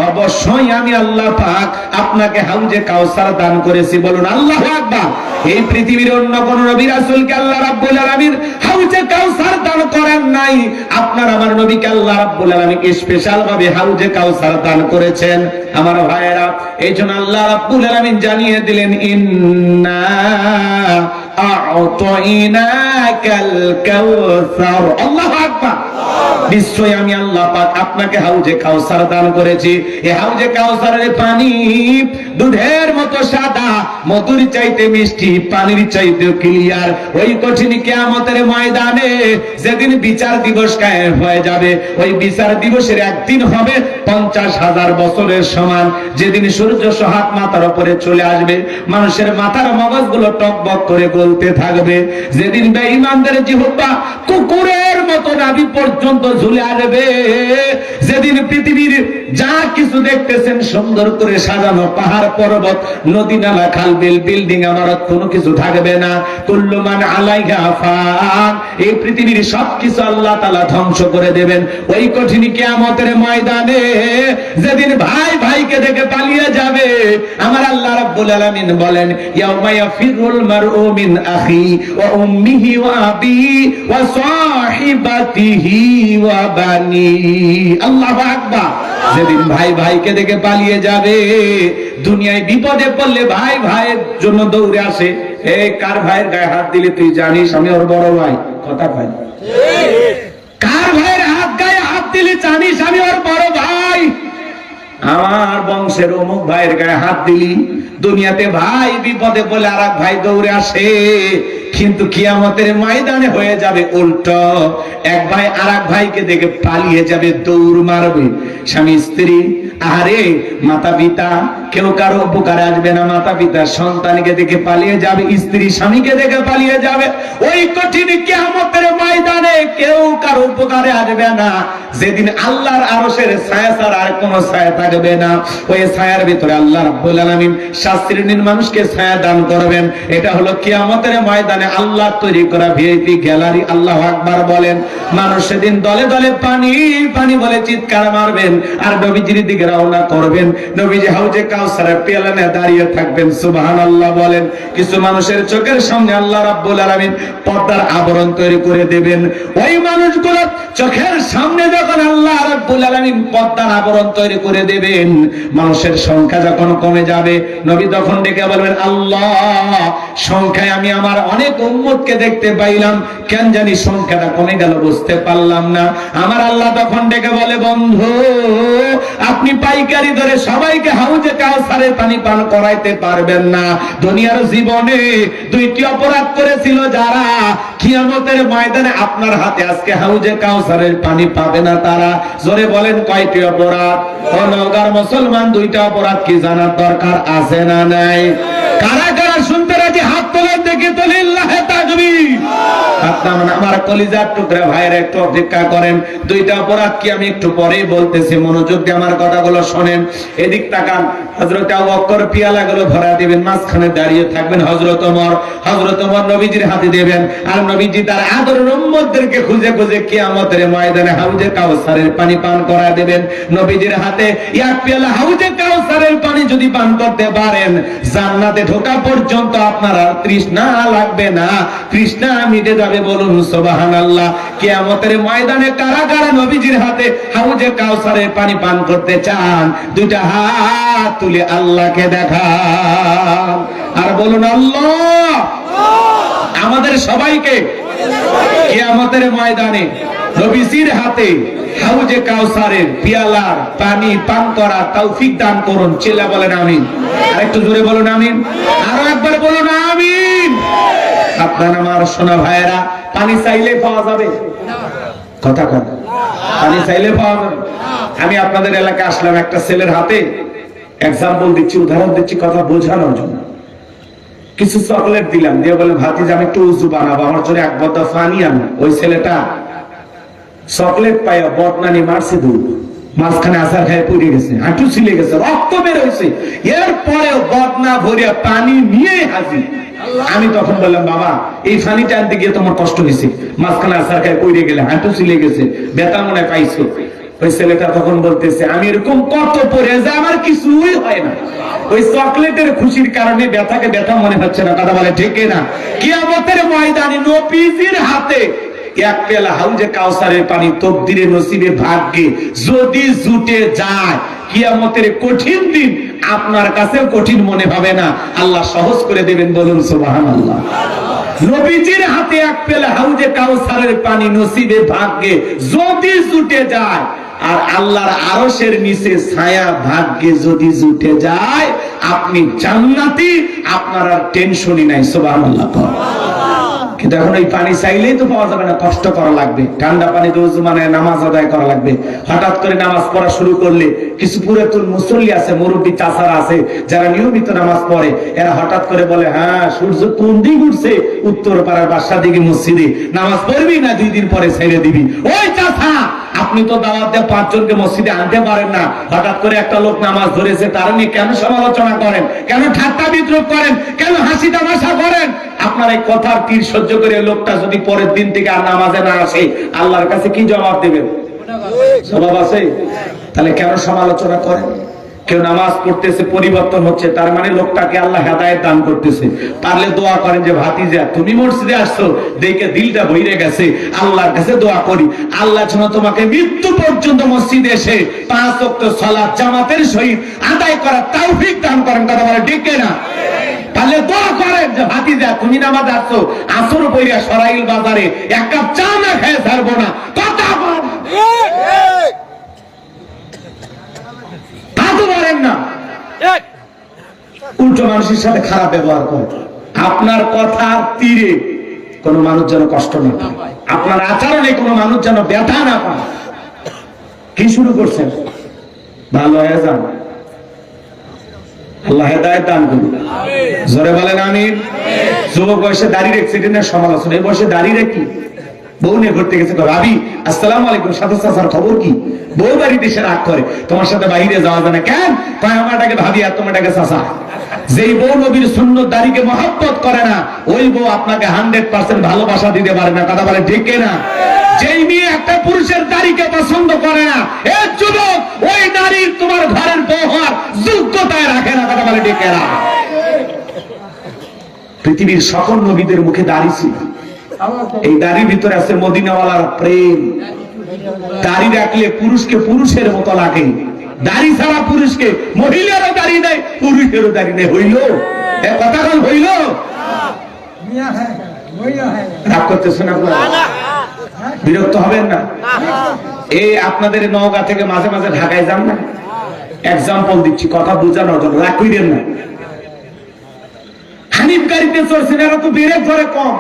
অবশ্যই আমি আল্লাহ পাক আপনাকে হাউজে কাউসার দান করেছি। বলুন আল্লাহু আকবার। এই পৃথিবীর অন্য কোন নবী রাসূলকে আল্লাহ রাব্বুল আলামিন হাউজে কাউসার দান করেন নাই। আপনার আমার নবীকে আল্লাহ রাব্বুল আলামিন স্পেশাল ভাবে হাউজে কাউসার দান করেছেন। আমার ভাইয়েরা, এইজন্য আল্লাহ রাব্বুল আলামিন জানিয়ে দিলেন, ইন্না আ'তাইনাকাল কাউসার। আল্লাহু আকবার। নিশ্চয়ই আমি আল্লাহ পাক আপনাকে হাউজে কাউসার দান করেছি। এই হাউজে কাউসারের পানি দুধের মতো সাদা, মধুর চাইতে মিষ্টি, পানির চাইতে ক্লিয়ার। ওই কঠিন কিয়ামতের ময়দানে যেদিন বিচার দিবস কায়েম হয়ে যাবে, ওই বিচার দিবসের একদিন হবে 50,000 বছরের সমান। যেদিন সূর্য সোহাগ মাথার উপরে চলে আসবে, মানুষের মাথার মগজগুলো টকবক করে গলতে থাকবে। যেদিন বেঈমানদের জিহ্বা কুকুরের মতো নাভি পর্যন্ত ঝুলে আসবে। যেদিন পৃথিবীর যা কিছু দেখতেছেন সুন্দর করে সাজানো পাহাড় পর্বত নদী নালা খাল বিল বিল্ডিং ইমারত কোনো কিছু থাকবে না। কুল্লু মান আলাইহা ফান, এই পৃথিবীর সবকিছু আল্লাহ তাআলা ধ্বংস করে দেবেন। ওই কঠিন কিয়ামতের ময়দানে যেদিন ভাই ভাইকে দেখে পালিয়ে যাবে, আমার আল্লাহ রাব্বুল আলামিন বলেন, ইয়াউমা ইয়াফিরুল মারউ মিন আখি ওয়া উম্মিহি ওয়া আবি ওয়া সাহিবাতিহি ওয়া বানি। আল্লাহু আকবার। যেদিন ভাই ভাইকে দেখে পালিয়ে যাবে, দুনিয়ায় বিপদে পড়লে ভাই ভাইয়ের জন্য দৌড়ে আসে। এই কার ভাইয়ের গায়ে হাত দিলে তুই জানিস আমি ওর বড় ভাই? কথা ভাই, কার ভাইয়ের গায়ে হাত দিলে জানিস আমি ওর বড় ভাই? আমার বংশের অমুক ভাইয়ের গায়ে হাত দিলি। দুনিয়াতে ভাই বিপদে বলে আর এক ভাই দৌড়ে আসে, কিন্তু কিয়ামতের ময়দানে হয়ে যাবে উল্টো। এক ভাই আর এক ভাইকে দেখে পালিয়ে যাবে, দৌড় মারবে। স্বামী স্ত্রী, আরে মাতা পিতা, কেউ কারো উপকারে আসবে না। মাতা পিতা সন্তানকে দেখে পালিয়ে যাবে, স্ত্রী স্বামীকে দেখে পালিয়ে যাবে। ওই কঠিন কিয়ামতের ময়দানে কেউ কারো উপকারে আসবে না। যেদিন আল্লাহর আরশের ছায়া ছাড়া আর কোনো ছায়া থাকবে না। ওই ছায়ার ভিতরে আল্লাহ রাব্বুল আলামিন 7 শ্রেণীর মানুষকে ছায়া দান করবেন। এটা হলো কিয়ামতের ময়দানে আল্লাহ তৈরি করা ভিআইপি গ্যালারি। আল্লাহু আকবার বলেন। মানুষ সেদিন দলে দলে পানি পানি বলে চিৎকার মারবেন আর নবীজির দিকে রওনা করবেন। নবীজি হাউজে কাউসারের পেয়ালা নিয়ে দাঁড়িয়ে থাকবেন। সুবহানাল্লাহ বলেন। কিছু মানুষের চোখের সামনে আল্লাহ রাব্বুল আলামিন পর্দার আবরণ তৈরি করে দেবেন। ওই মানুষগুলোর চোখের সামনে যখন আল্লাহ রাব্বুল আলামিন পর্দার আবরণ তৈরি করে দেবেন, মানুষের সংখ্যা যখন কমে যাবে, নবী তখন ডেকে বলবেন, আল্লাহ সংখ্যায় আমি আমার অনেক উম্মতকে দেখতে পাইলাম, কেন জানি সংখ্যাটা কমে গেল বুঝতে পারলাম না। আমার আল্লাহ তখন ডেকে বলে, বন্ধু আপনি পাইকারি ধরে সবাইকে হাউজে কাউসারের পানি পান করাইতে পারবেন না। দুনিয়ার জীবনে 2টি অপরাধ করেছিল যারা, কিয়ামতের ময়দানে আপনার হাতে আজকে হাউজে কাউসারের পানি পাবে না তারা। জোরে বলেন কয়টি অপরাধ? ও নওগাঁর মুসলমান, 2টা অপরাধ কি জানার দরকার আছে না নাই? কারা কারা শুনতে রাজি হাত তোলেন দেখে তো লিল্লাহে তাকবীর। আমার কলিজার টুকরা ভাইয়ের একটু অপেক্ষা করেন। 2টা অপরাধ কি আমি একটু পরেই বলতেছি, মনোযোগ দিয়ে আমার কথাগুলো শোনেন। এদিক তাকান। হযরত আবু বকর পিয়ালাগুলো ভরা দিবেন, মাঝখানে দাঁড়িয়ে থাকবেন হযরত ওমর। হযরত ওমর নবীজির হাতে দিবেন, আর নবীজি তার আদরের উম্মতদেরকে খুঁজে খুঁজে কিয়ামতের ময়দানে হাউজে কাউসারের পানি পান করা দেবেন। নবীজির হাতে এক পেয়ালা হাউজে কাউসারের পানি যদি পান করতে পারেন, জান্নাতে ঢোকা পর্যন্ত আপনার আর তৃষ্ণা লাগবে না, তৃষ্ণা মিটে যাবে। বলুন সুবহানাল্লাহ। কিয়ামতের ময়দানে কারা কারা নবীজির হাতে হাউজে কাউসারের পানি পান করতে চান? 2টা হাত তুলে আল্লাহকে দেখান আর বলুন, আল্লাহ আমাদের সবাইকে কিয়ামতের ময়দানে নবীজির হাতে হাউজে কাউসারের পিয়ালার পানি পান করার তৌফিক দান করুন। চিল্লা বলেন আমিন। আরেকটু জোরে বলুন আমিন। আরো একবার বলুন আমিন। আপনার আমার সোনা ভাইয়েরা, পানি চাইলে পাওয়া যাবে? কথা কন, পানি চাইলে পাওয়া যাবে? আমি আপনাদের এলাকায় আসলাম, একটা ছেলের হাতে এক্সাম্পল দিচ্ছি, উদাহরণ দিচ্ছি কথা বোঝানোর জন্য। কিছু চকলেট দিলাম, দিয়ে বলে ভাতিজা আমি একটু উজু বানাবো, আমার জন্য 1 বদা পানি আনো। ওই ছেলেটা চকলেট পাইয়া বদনানি মারছে, দূর মাঝখানে আসার খায় পড়ে গেছে, হাঁটু ছিলে গেছে, রক্ত বের হয়েছে। এরপরেও বদনা ভরিয়া পানি নিয়ে হাজির। আমি তখন বললাম, বাবা এই পানিটা আনতে গিয়ে তোমার কষ্ট হয়েছে, মাঝখানে আসার খায় পড়ে গেলে, হাঁটু ছিলে গেছে, ব্যথা মনে পাইছো। ওই ছেলেটা তখন বলতেছে, আমি এরকম কত পড়ে যে আমার কিছুই হয় না, ওই চকলেটের খুশির কারণে ব্যথাকে ব্যথা মনে হচ্ছে না। কথা বলে ঠিক না? কিয়ামতের ময়দানে নবীজির হাতে 1 পেয়ালা হাউজে কাউসারের পানি তকদিরে নসিবে ভাগ্যে যদি জুটে যায়, কিয়ামতের কঠিন দিন আপনার কাছেও কঠিন মনে হবে না, আল্লাহ সহজ করে দেবেন। বলুন সুবহানাল্লাহ। নবীজির হাতে এক পেলে হাউজে কাউসারের পানি নসিবে ভাগ্যে যদি জুটে যায়, আর আল্লাহর আরশের নিচে ছায়া ভাগ্যে যদি জুটে যায়, আপনি জান্নাতি, আপনার আর টেনশনই নাই। সুবহানাল্লাহ। কিন্তু এখন এই পানি চাইলেই তো পাওয়া যাবে না, কষ্ট করা লাগবে। ঠান্ডা পানি রোজ মানে নামাজ আদায় করা লাগবে। হঠাৎ করে নামাজ পড়া শুরু করলে কিছু পুরাতন মুসল্লি আছে, মুরব্বী চাচারা আছে যারা নিয়মিত নামাজ পড়ে, এরা হঠাৎ করে বলে, হ্যাঁ সূর্য কোন দিক উঠছে, উত্তর পাড়ার বাসা দিকে মসজিদে নামাজ পড়বি না 2 দিন পরে ছেড়ে দিবি। ওই চাচা, আপনি তো দাওয়াত দিয়ে 5 জনকে মসজিদে আনতে পারেন না, হঠাৎ করে একটা লোক নামাজ ধরেছে, তার নিয়ে কেন সমালোচনা করেন, কেন ঠাট্টা বিদ্রুপ করেন, কেন হাসি তামাশা করেন? আপনার এই কথার তীর সহ্য করে লোকটা যদি পরের দিন থেকে আর নামাজে না আসে, আল্লাহর কাছে কি জবাব দেবেন? জবাব আছে? তাহলে কেন সমালোচনা করেন? কেউ নামাজ পড়তেছে, পরিবর্তন হচ্ছে, তার মানে লোকটাকে আল্লাহ হেদায়েত দান করতেছে। পারলে দোয়া করেন যে ভাতিজা তুমি মসজিদে আসছো দেখে দিলটা ভরে গেছে, আল্লাহর কাছে দোয়া করি আল্লাহ যেন তোমাকে মৃত্যু পর্যন্ত মসজিদে এসে 5 ওয়াক্ত সালাত জামাতের সহিত আদায় করার তৌফিক দান করেন। কথা বলে ঠিক না? তাহলে দোয়া করেন যে ভাতিজা তুমি নামাজ আসছো, আসর পড়িয়া সরাইল বাজারে 1 কাপ চা না খেয়ে ছাড়বো না। কথা বল, না উল্টো মানুষের সাথে খারাপ ব্যবহার করে। আপনার কথার তীরে কোন মানুষ যেন কষ্ট না পায়, আপনার আচরণে কোন মানুষ যেন ব্যথা না পায়। কি শুরু করছেন? ভালো হয়ে যান, আল্লাহ হেদায়েত দান করুন। জোরে বলেন আমিন। যুবক বয়সে দাঁড়িয়ে রেখেছে না সমালোচনা, এই বয়সে দাঁড়িয়ে রেখি বউ নিয়ে ঘুরতে গেছে, ভাবি আসসালামু আলাইকুম, সাথে চাচার খবর কি? বউ বাড়িতে এসে রাগ করে, তোমার সাথে বাইরে যাওয়া যায় না কেন? আমারটাকে ভাবি আর তোমারটাকে চাচা। যেই বউ নবীর সুন্নত দাড়িকে মহব্বত করে না, ওই বউ আপনাকে 100% ভালোবাসা দিতে পারে না। কথা বলে ঠিক না? যেই মেয়ে একটা পুরুষের দাড়িকে পছন্দ করে না, এ যুবক, ওই নারীর তোমার ঘরের বউ হওয়ার যোগ্যতায় রাখে না। কথা বলে ঠিক না? পৃথিবীর সকল নবীদের মুখে দাড়ি ছিল, এই দাড়ির ভিতরে আছে মদিনাওয়ালার প্রেম। দাড়ি রাখলে পুরুষকে পুরুষের মতো লাগে, দাড়ি ছাড়া পুরুষকে, মহিলারও দাড়ি নেই পুরুষেরও দাড়ি নেই। হইল কথা কল? হইল? রাগ করতেছেন আপনারা? বিরক্ত হবেন না? এই আপনাদের নওগাঁ থেকে মাঝে মাঝে ঢাকায় যান না, এক্সাম্পল দিচ্ছি কথা বোঝানোর জন্য, রাগ কইরেন না। হানিফ গাড়িতে চড়ছেন, এরা তো ব্রেক ধরে কম,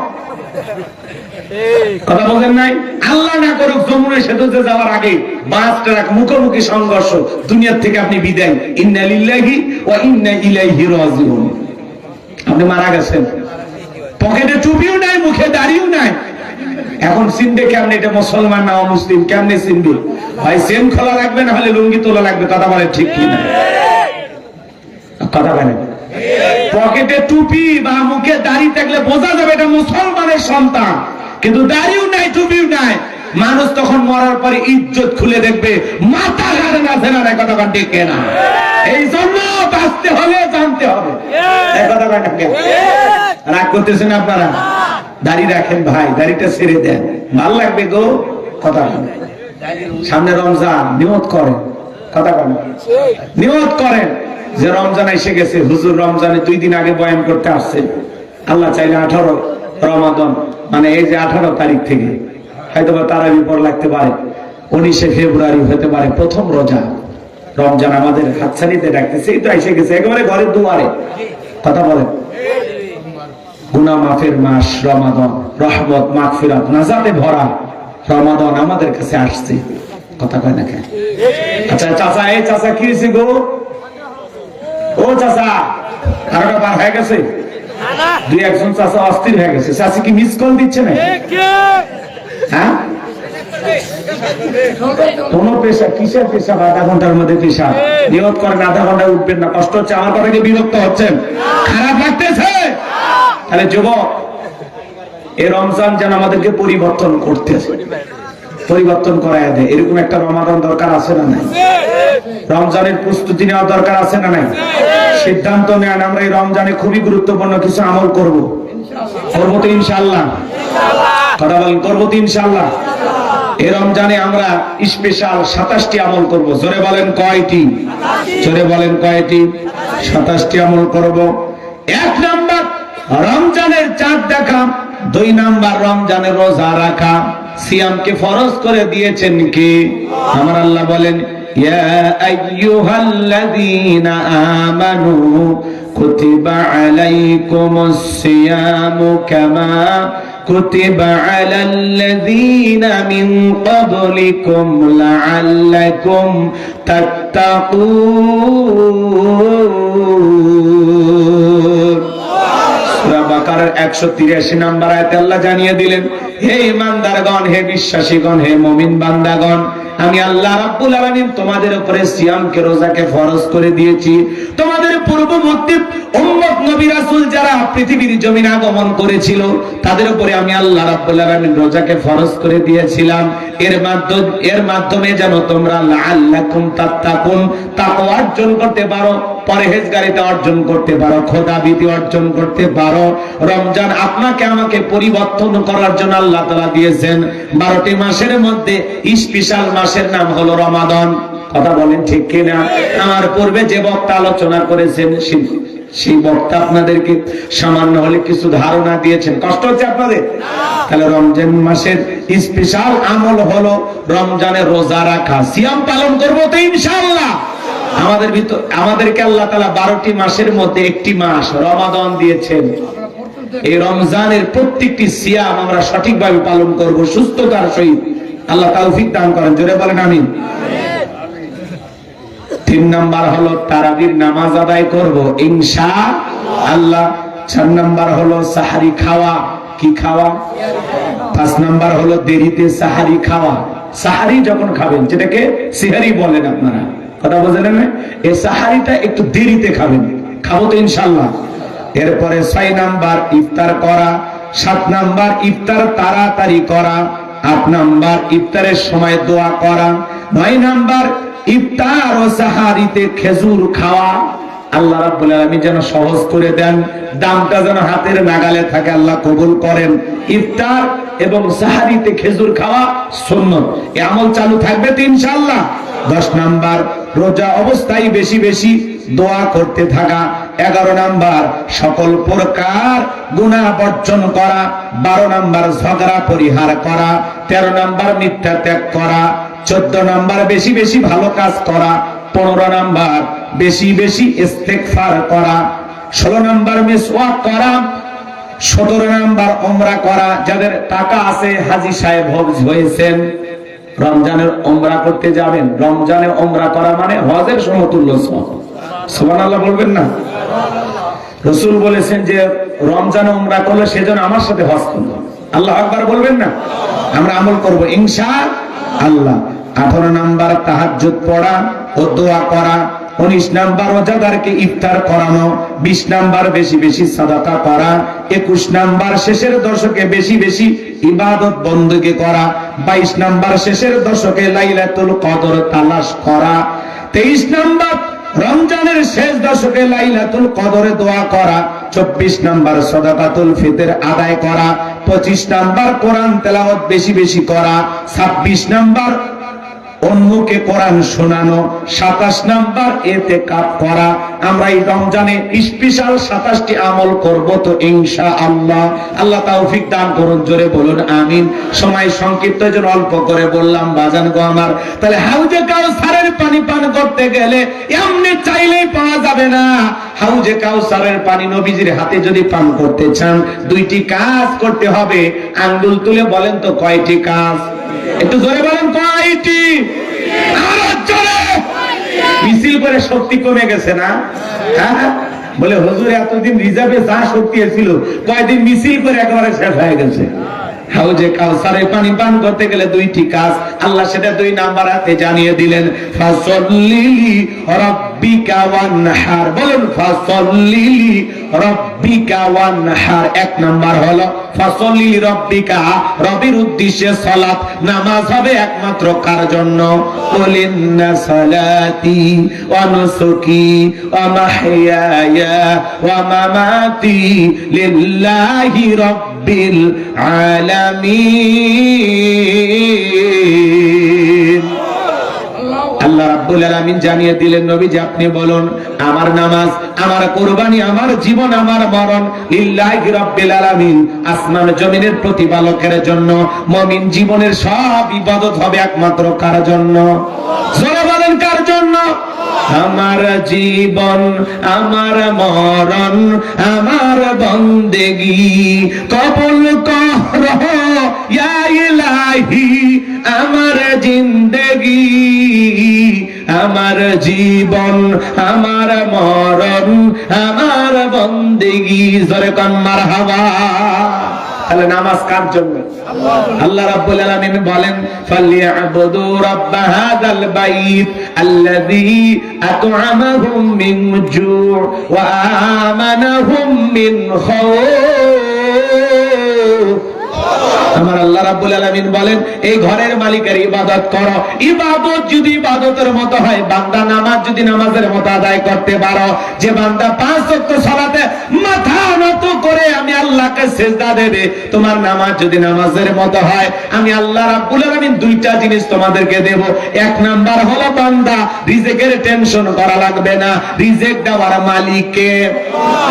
কথা বলেন নাই? আল্লাহ না করুক যমুনা সেতুতে যাওয়ার আগে 5 ট্রাক মুখোমুখি সংঘর্ষ, দুনিয়ার থেকে আপনি বিদায়, ইন্না লিল্লাহি ওয়া ইন্না ইলাইহি রাজিউন। আপনি মারা গেছেন, পকেটে টুপিও নাই, মুখে দাড়িও নাই। এখন চিনবে কেমনে এটা মুসলমান না মুসলিম? কেমনে চিনবে? ভাই চেন খোলা লাগবে, না হলে লুঙ্গি তোলা লাগবে। কথা বলে ঠিক কিনা? কথা বলেন। পকেটে টুপি বা মুখে দাড়ি থাকলে বোঝা যাবে এটা মুসলমানের সন্তান, কিন্তু দাড়িও নাই, টুপিও নাই। মানুষ তখন মরার পরে ইজ্জত খুলে দেখবে, মাথা ঘাড়ে না ছেনা না। কথা বলে ঠিক কিনা? এই জন্য বাঁচতে হলে জানতে হবে। কথা বলেন। রাগ করতেছেন আপনারা? দাড়ি রাখেন ভাই, দাড়িটা ছেড়ে দেন, ভালো লাগবে গো। কথা বলেন। সামনে রমজান, নিয়ত করেন। কথা বলেন, নিয়ত করেন যে রমজান এসে গেছে। হুজুর রমজানে 2 দিন আগে বয়ান করতে আসছে, আল্লাহ চাইলে 18 রমাদান, মানে এই যে 18 তারিখ থেকে হয়তো বা তারাবি পর লাগতে পারে, 19শে ফেব্রুয়ারি হতে পারে প্রথম রোজা। রমজান আমাদের হাতছানিতে ডাকতেছে, এই তো এসে গেছে একেবারে ঘরের দুয়ারে। কথা বলেন। গুনাহ মাফের মাস রমাদান, রহমত মাগফিরাত নাজাতে ভরা রমাদান আমাদের কাছে আসছে। কথা কয় না কেন? আচ্ছা চাচা, এই চাচা কি হয়েছে গো? ও চাচা, 12টা পার হয়ে গেছে, 2-1 চাচা অস্থির হয়ে গেছে। চাচি কি মিস কল দিচ্ছে না? হ্যাঁ, কোন পেশা? কিসের পেশা? 1/2 ঘন্টার মধ্যে পেশা। নিয়ত করেন 1/2 ঘন্টায় উঠবেন না। কষ্ট হচ্ছে? আমার কথা কি বিরক্ত হচ্ছেন? খারাপ লাগতেছে? তাহলে যুবক, এই রমজান যেন আমাদেরকে পরিবর্তন করতেছে, পরিবর্তন করায় দেয়। এরকম একটা রমাদান দরকার আছে না নাই? রমজানের প্রস্তুতি নেওয়া দরকার আছে না নাই? সিদ্ধান্ত নেন আমরা এই রমজানে খুবই গুরুত্বপূর্ণ কিছু আমল করব। করবো তো ইনশাআল্লাহ? কথা বলেন, করবো তো ইনশাআল্লাহ? এই রমজানে আমরা স্পেশাল 27টি আমল করব। জোরে বলেন কয়টি? জোরে বলেন কয়টি? 27টি আমল করব। 1 নাম্বার, রমজানের চাঁদ দেখা দুই নাম্বার রমজানের রোজা রাখা, সিয়ামকে ফরজ করে দিয়েছেন কে? আমার আল্লাহ বলেন, ইয়া আইয়ুহাল্লাযীনা আমানু কুতিবা আলাইকুমুস সিয়ামু কামা কুতিবা আলাল্লাযীনা মিন ক্বাবলিকুম লাআল্লাকুম তাত্তাকুন। সূরা বাকারার 183 নম্বর আয়াতে আল্লাহ জানিয়ে দিলেন, হে ঈমানদারগণ, হে বিশ্বাসীগণ, হে মুমিন বান্দাগণ, আমি আল্লাহ রাব্বুল আলামিন তোমাদের উপরে সিয়ামকে, রোজাকে ফরজ করে দিয়েছি। তোমাদের পূর্ববর্তী উম্মত নবী রাসূল যারা পৃথিবীর জমিনে আগমন করেছিল, তাদের উপরে আমি আল্লাহ রাব্বুল আলামিন রোজাকে ফরজ করে দিয়েছিলাম, এর মাধ্যমে যেন তোমরা লাআল্লাকুম তাত্তাকুন, তাকওয়া অর্জন করতে পারো, পরহেজগারিতা অর্জন করতে পারো, খোদাভীতি অর্জন করতে পারো। রমজান আপনাকে আমাকে পরিবর্তন করার জন্য আল্লাহ তাআলা দিয়েছেন। 12টি মাসের মধ্যে স্পেশাল মাসের নাম হলো রমাদান। কথা বলেন ঠিক কিনা? আমার পূর্বে যে বক্তা আলোচনা করেছেন, সেই বক্তা আপনাদেরকে সামান্য হলে কিছু ধারণা দিয়েছেন। কষ্ট হচ্ছে আপনাদের? তাহলে রমজান মাসের স্পেশাল আমল হলো রমজানের রোজা রাখা, সিয়াম পালন করবো তো ইনশাআল্লাহ। আমাদেরকে আল্লাহ তাআলা 12টি মাসের মধ্যে একটি মাস রমাদান দিয়েছেন। এই রমজানের প্রত্যেকটি সিয়াম আমরা সঠিকভাবে পালন করব, সুস্থতার সহিত। আল্লাহ তৌফিক দান করেন, জোরে বলেন আমিন। 3 নাম্বার হলো তারাবির নামাজ আদায় করব ইনশাআল্লাহ। 4 নাম্বার হলো সাহারি খাওয়া। কি খাওয়া? 5 নাম্বার হলো দেরিতে সাহারি খাওয়া। সাহারি যখন খাবেন, যেটাকে সিহারি বলেন আপনারা, কথা বুঝলেন না? এই সাহারিটা একটু দেরিতে খাবেন, খাবো তো ইনশাআল্লাহ। এরপরে 6 নাম্বার ইফতার করা। 7 নাম্বার ইফতার তাড়াতাড়ি করা। 8 নাম্বার ইফতারের সময় দোয়া করা। 9 নাম্বার ইফতার ও সাহারিতে খেজুর খাওয়া। আল্লাহ রাব্বুল আলামিন যেন সহজ করে দেন, দামটা যেন হাতের নাগালে থাকে, আল্লাহ কবুল করেন। ইফতার এবং সাহারিতে খেজুর খাওয়া সুন্নাত, এই আমল চালু থাকবে তো ইনশাআল্লাহ। 10 নাম্বার রোজা অবস্থায় বেশি বেশি দোয়া করতে থাকা। 11 নাম্বার সকল প্রকার গুনাহ বর্জন করা। 12 নাম্বার ঝগড়া পরিহার করা। 13 নাম্বার মিথ্যা ত্যাগ করা। 14 নাম্বার বেশি বেশি ভালো কাজ করা। 15 নাম্বার বেশি বেশি ইস্তেগফার করা। 16 নাম্বার মিসওয়াক করা। 17 নাম্বার উমরা করা। যাদের টাকা আছে, হাজী সাহেব হয়েছেন, রমজানের উমরা করতে যাবেন। রমজানে উমরা করা মানে হজের সমতুল্য সওয়াব। সুবহানাল্লাহ বলবেন না? রাসূল বলেছেন যে রমজানে উমরা করলে সেজন্য আমার সাথে হজ করবে। আল্লাহু আকবার বলবেন না? আমরা আমল করব ইনশাআল্লাহ। 18 নাম্বার তাহাজ্জুদ পড়া ও দোয়া করা। 19 নাম্বার রোজাদারকে ইফতার করানো। 20 নাম্বার বেশি বেশি সাদাকা করা। 21 নাম্বার শেষের দশকে বেশি বেশি ইবাদত বندگی করা। 22 নাম্বার শেষের দশকে লাইলাতুল কদর তালাশ করা। 23 নাম্বার রমজানের শেষ দশকে লাইলাতুল কদরে দোয়া করা। 24 নাম্বার সাদাকাতুল ফিতর আদায় করা। 25 নাম্বার কোরআন তেলাওয়াত বেশি বেশি করা। 26 নাম্বার অন্যকে কোরআন শোনানো। 27 নাম্বার ইতিকাফ করা। আমরা এই রমজানে স্পেশাল 27টি আমল করব তো ইনশাআল্লাহ। আল্লাহ তৌফিক দান করুন, জোরে বলুন আমিন। সময় সংক্ষিপ্ত, জন্য অল্প করে বললাম বাজান গো আমার। তাহলে হাউজে কাউসারের পানি পান করতে গেলে এমনি চাইলেই পাওয়া যাবে না। হাউজে কাউসারের পানি নবীজির হাতে যদি পান করতে চান, 2টি কাজ করতে হবে। আঙ্গুল তুলে বলেন তো কয়টি কাজ? একটু জোরে বলেন কয়টি? আরো জোরে। মিছিল করে শক্তি কমে গেছে না? হ্যাঁ, বলে হুজুর এতদিন রিজার্ভে যা শক্তি ছিল, কয়দিন মিছিল করে একেবারে শেষ হয়ে গেছে। হাউজে কাউসারে পানি পান করতে গেলে 2টি কাজ, আল্লাহ সেটা 2 নাম্বার হাতে জানিয়ে দিলেন। ফাসাল্লি রাব্বিকা ওয়ানহার। বলুন ফাসাল্লি রাব্বিকা ওয়ানহার। 1 নাম্বার হলো ফাসাল্লি রাব্বিকা, রবের উদ্দেশ্যে সালাত, নামাজ হবে একমাত্র কার জন্য? কুলিন্না সালাতি ওয়া নুসুকি ওয়া মাহইয়ায়া ওয়া মামাতি লিল্লাহি রাব্বিল আলামিন। আল্লাহ রাব্বুল রাব্বুল আলামিন জানিয়ে দিলেন, নবীজি আপনি বলুন, আমার নামাজ, আমার কুরবানি, আমার জীবন, আমার মরণ লিল্লাহি রাব্বিল আলামিন, আসমান জমিনের প্রতিপালকের জন্য। মুমিন জীবনের সব ইবাদত হবে একমাত্র কার জন্য? জোরে বলেন, কার জন্য? আমার জীবন, আমার মরণ, আমার বন্দেগি কবুল কর ইয়া ইলাহি, আমার জিন্দেগি, আমার জীবন, আমার মরণ, আমার বন্দেগি। জোরে কোন মারহাবা। তাহলে নামাজ কার জন্য? আল্লাহ রাব্বুল আলামিন বলেন, ফালিয়াবুদু রাব্ব হাযাল বাইত আল্লাযী আত'আমাহুম মিন জু' ওয়া আমানাহুম মিন খাউফ। আমার আল্লাহ রাব্বুল আলামিন বলেন, এই ঘরের মালিকের ইবাদত করো। ইবাদত যদি ইবাদতের মতো হয়, বান্দা নামাজ যদি নামাজের মতো আদায় করতে পারো, যে বান্দা 5 ওয়াক্ত সালাতে মাথা নত করে আমি আল্লাহকে সিজদা দেবে, তোমার নামাজ যদি নামাজের মতো হয়, আমি আল্লাহ রাব্বুল আলামিন দুইটা জিনিস তোমাদেরকে দেব। এক নাম্বার হলো বান্দা রিজিকের টেনশন করা লাগবে না, রিজিক দেওয়ার মালিক কে?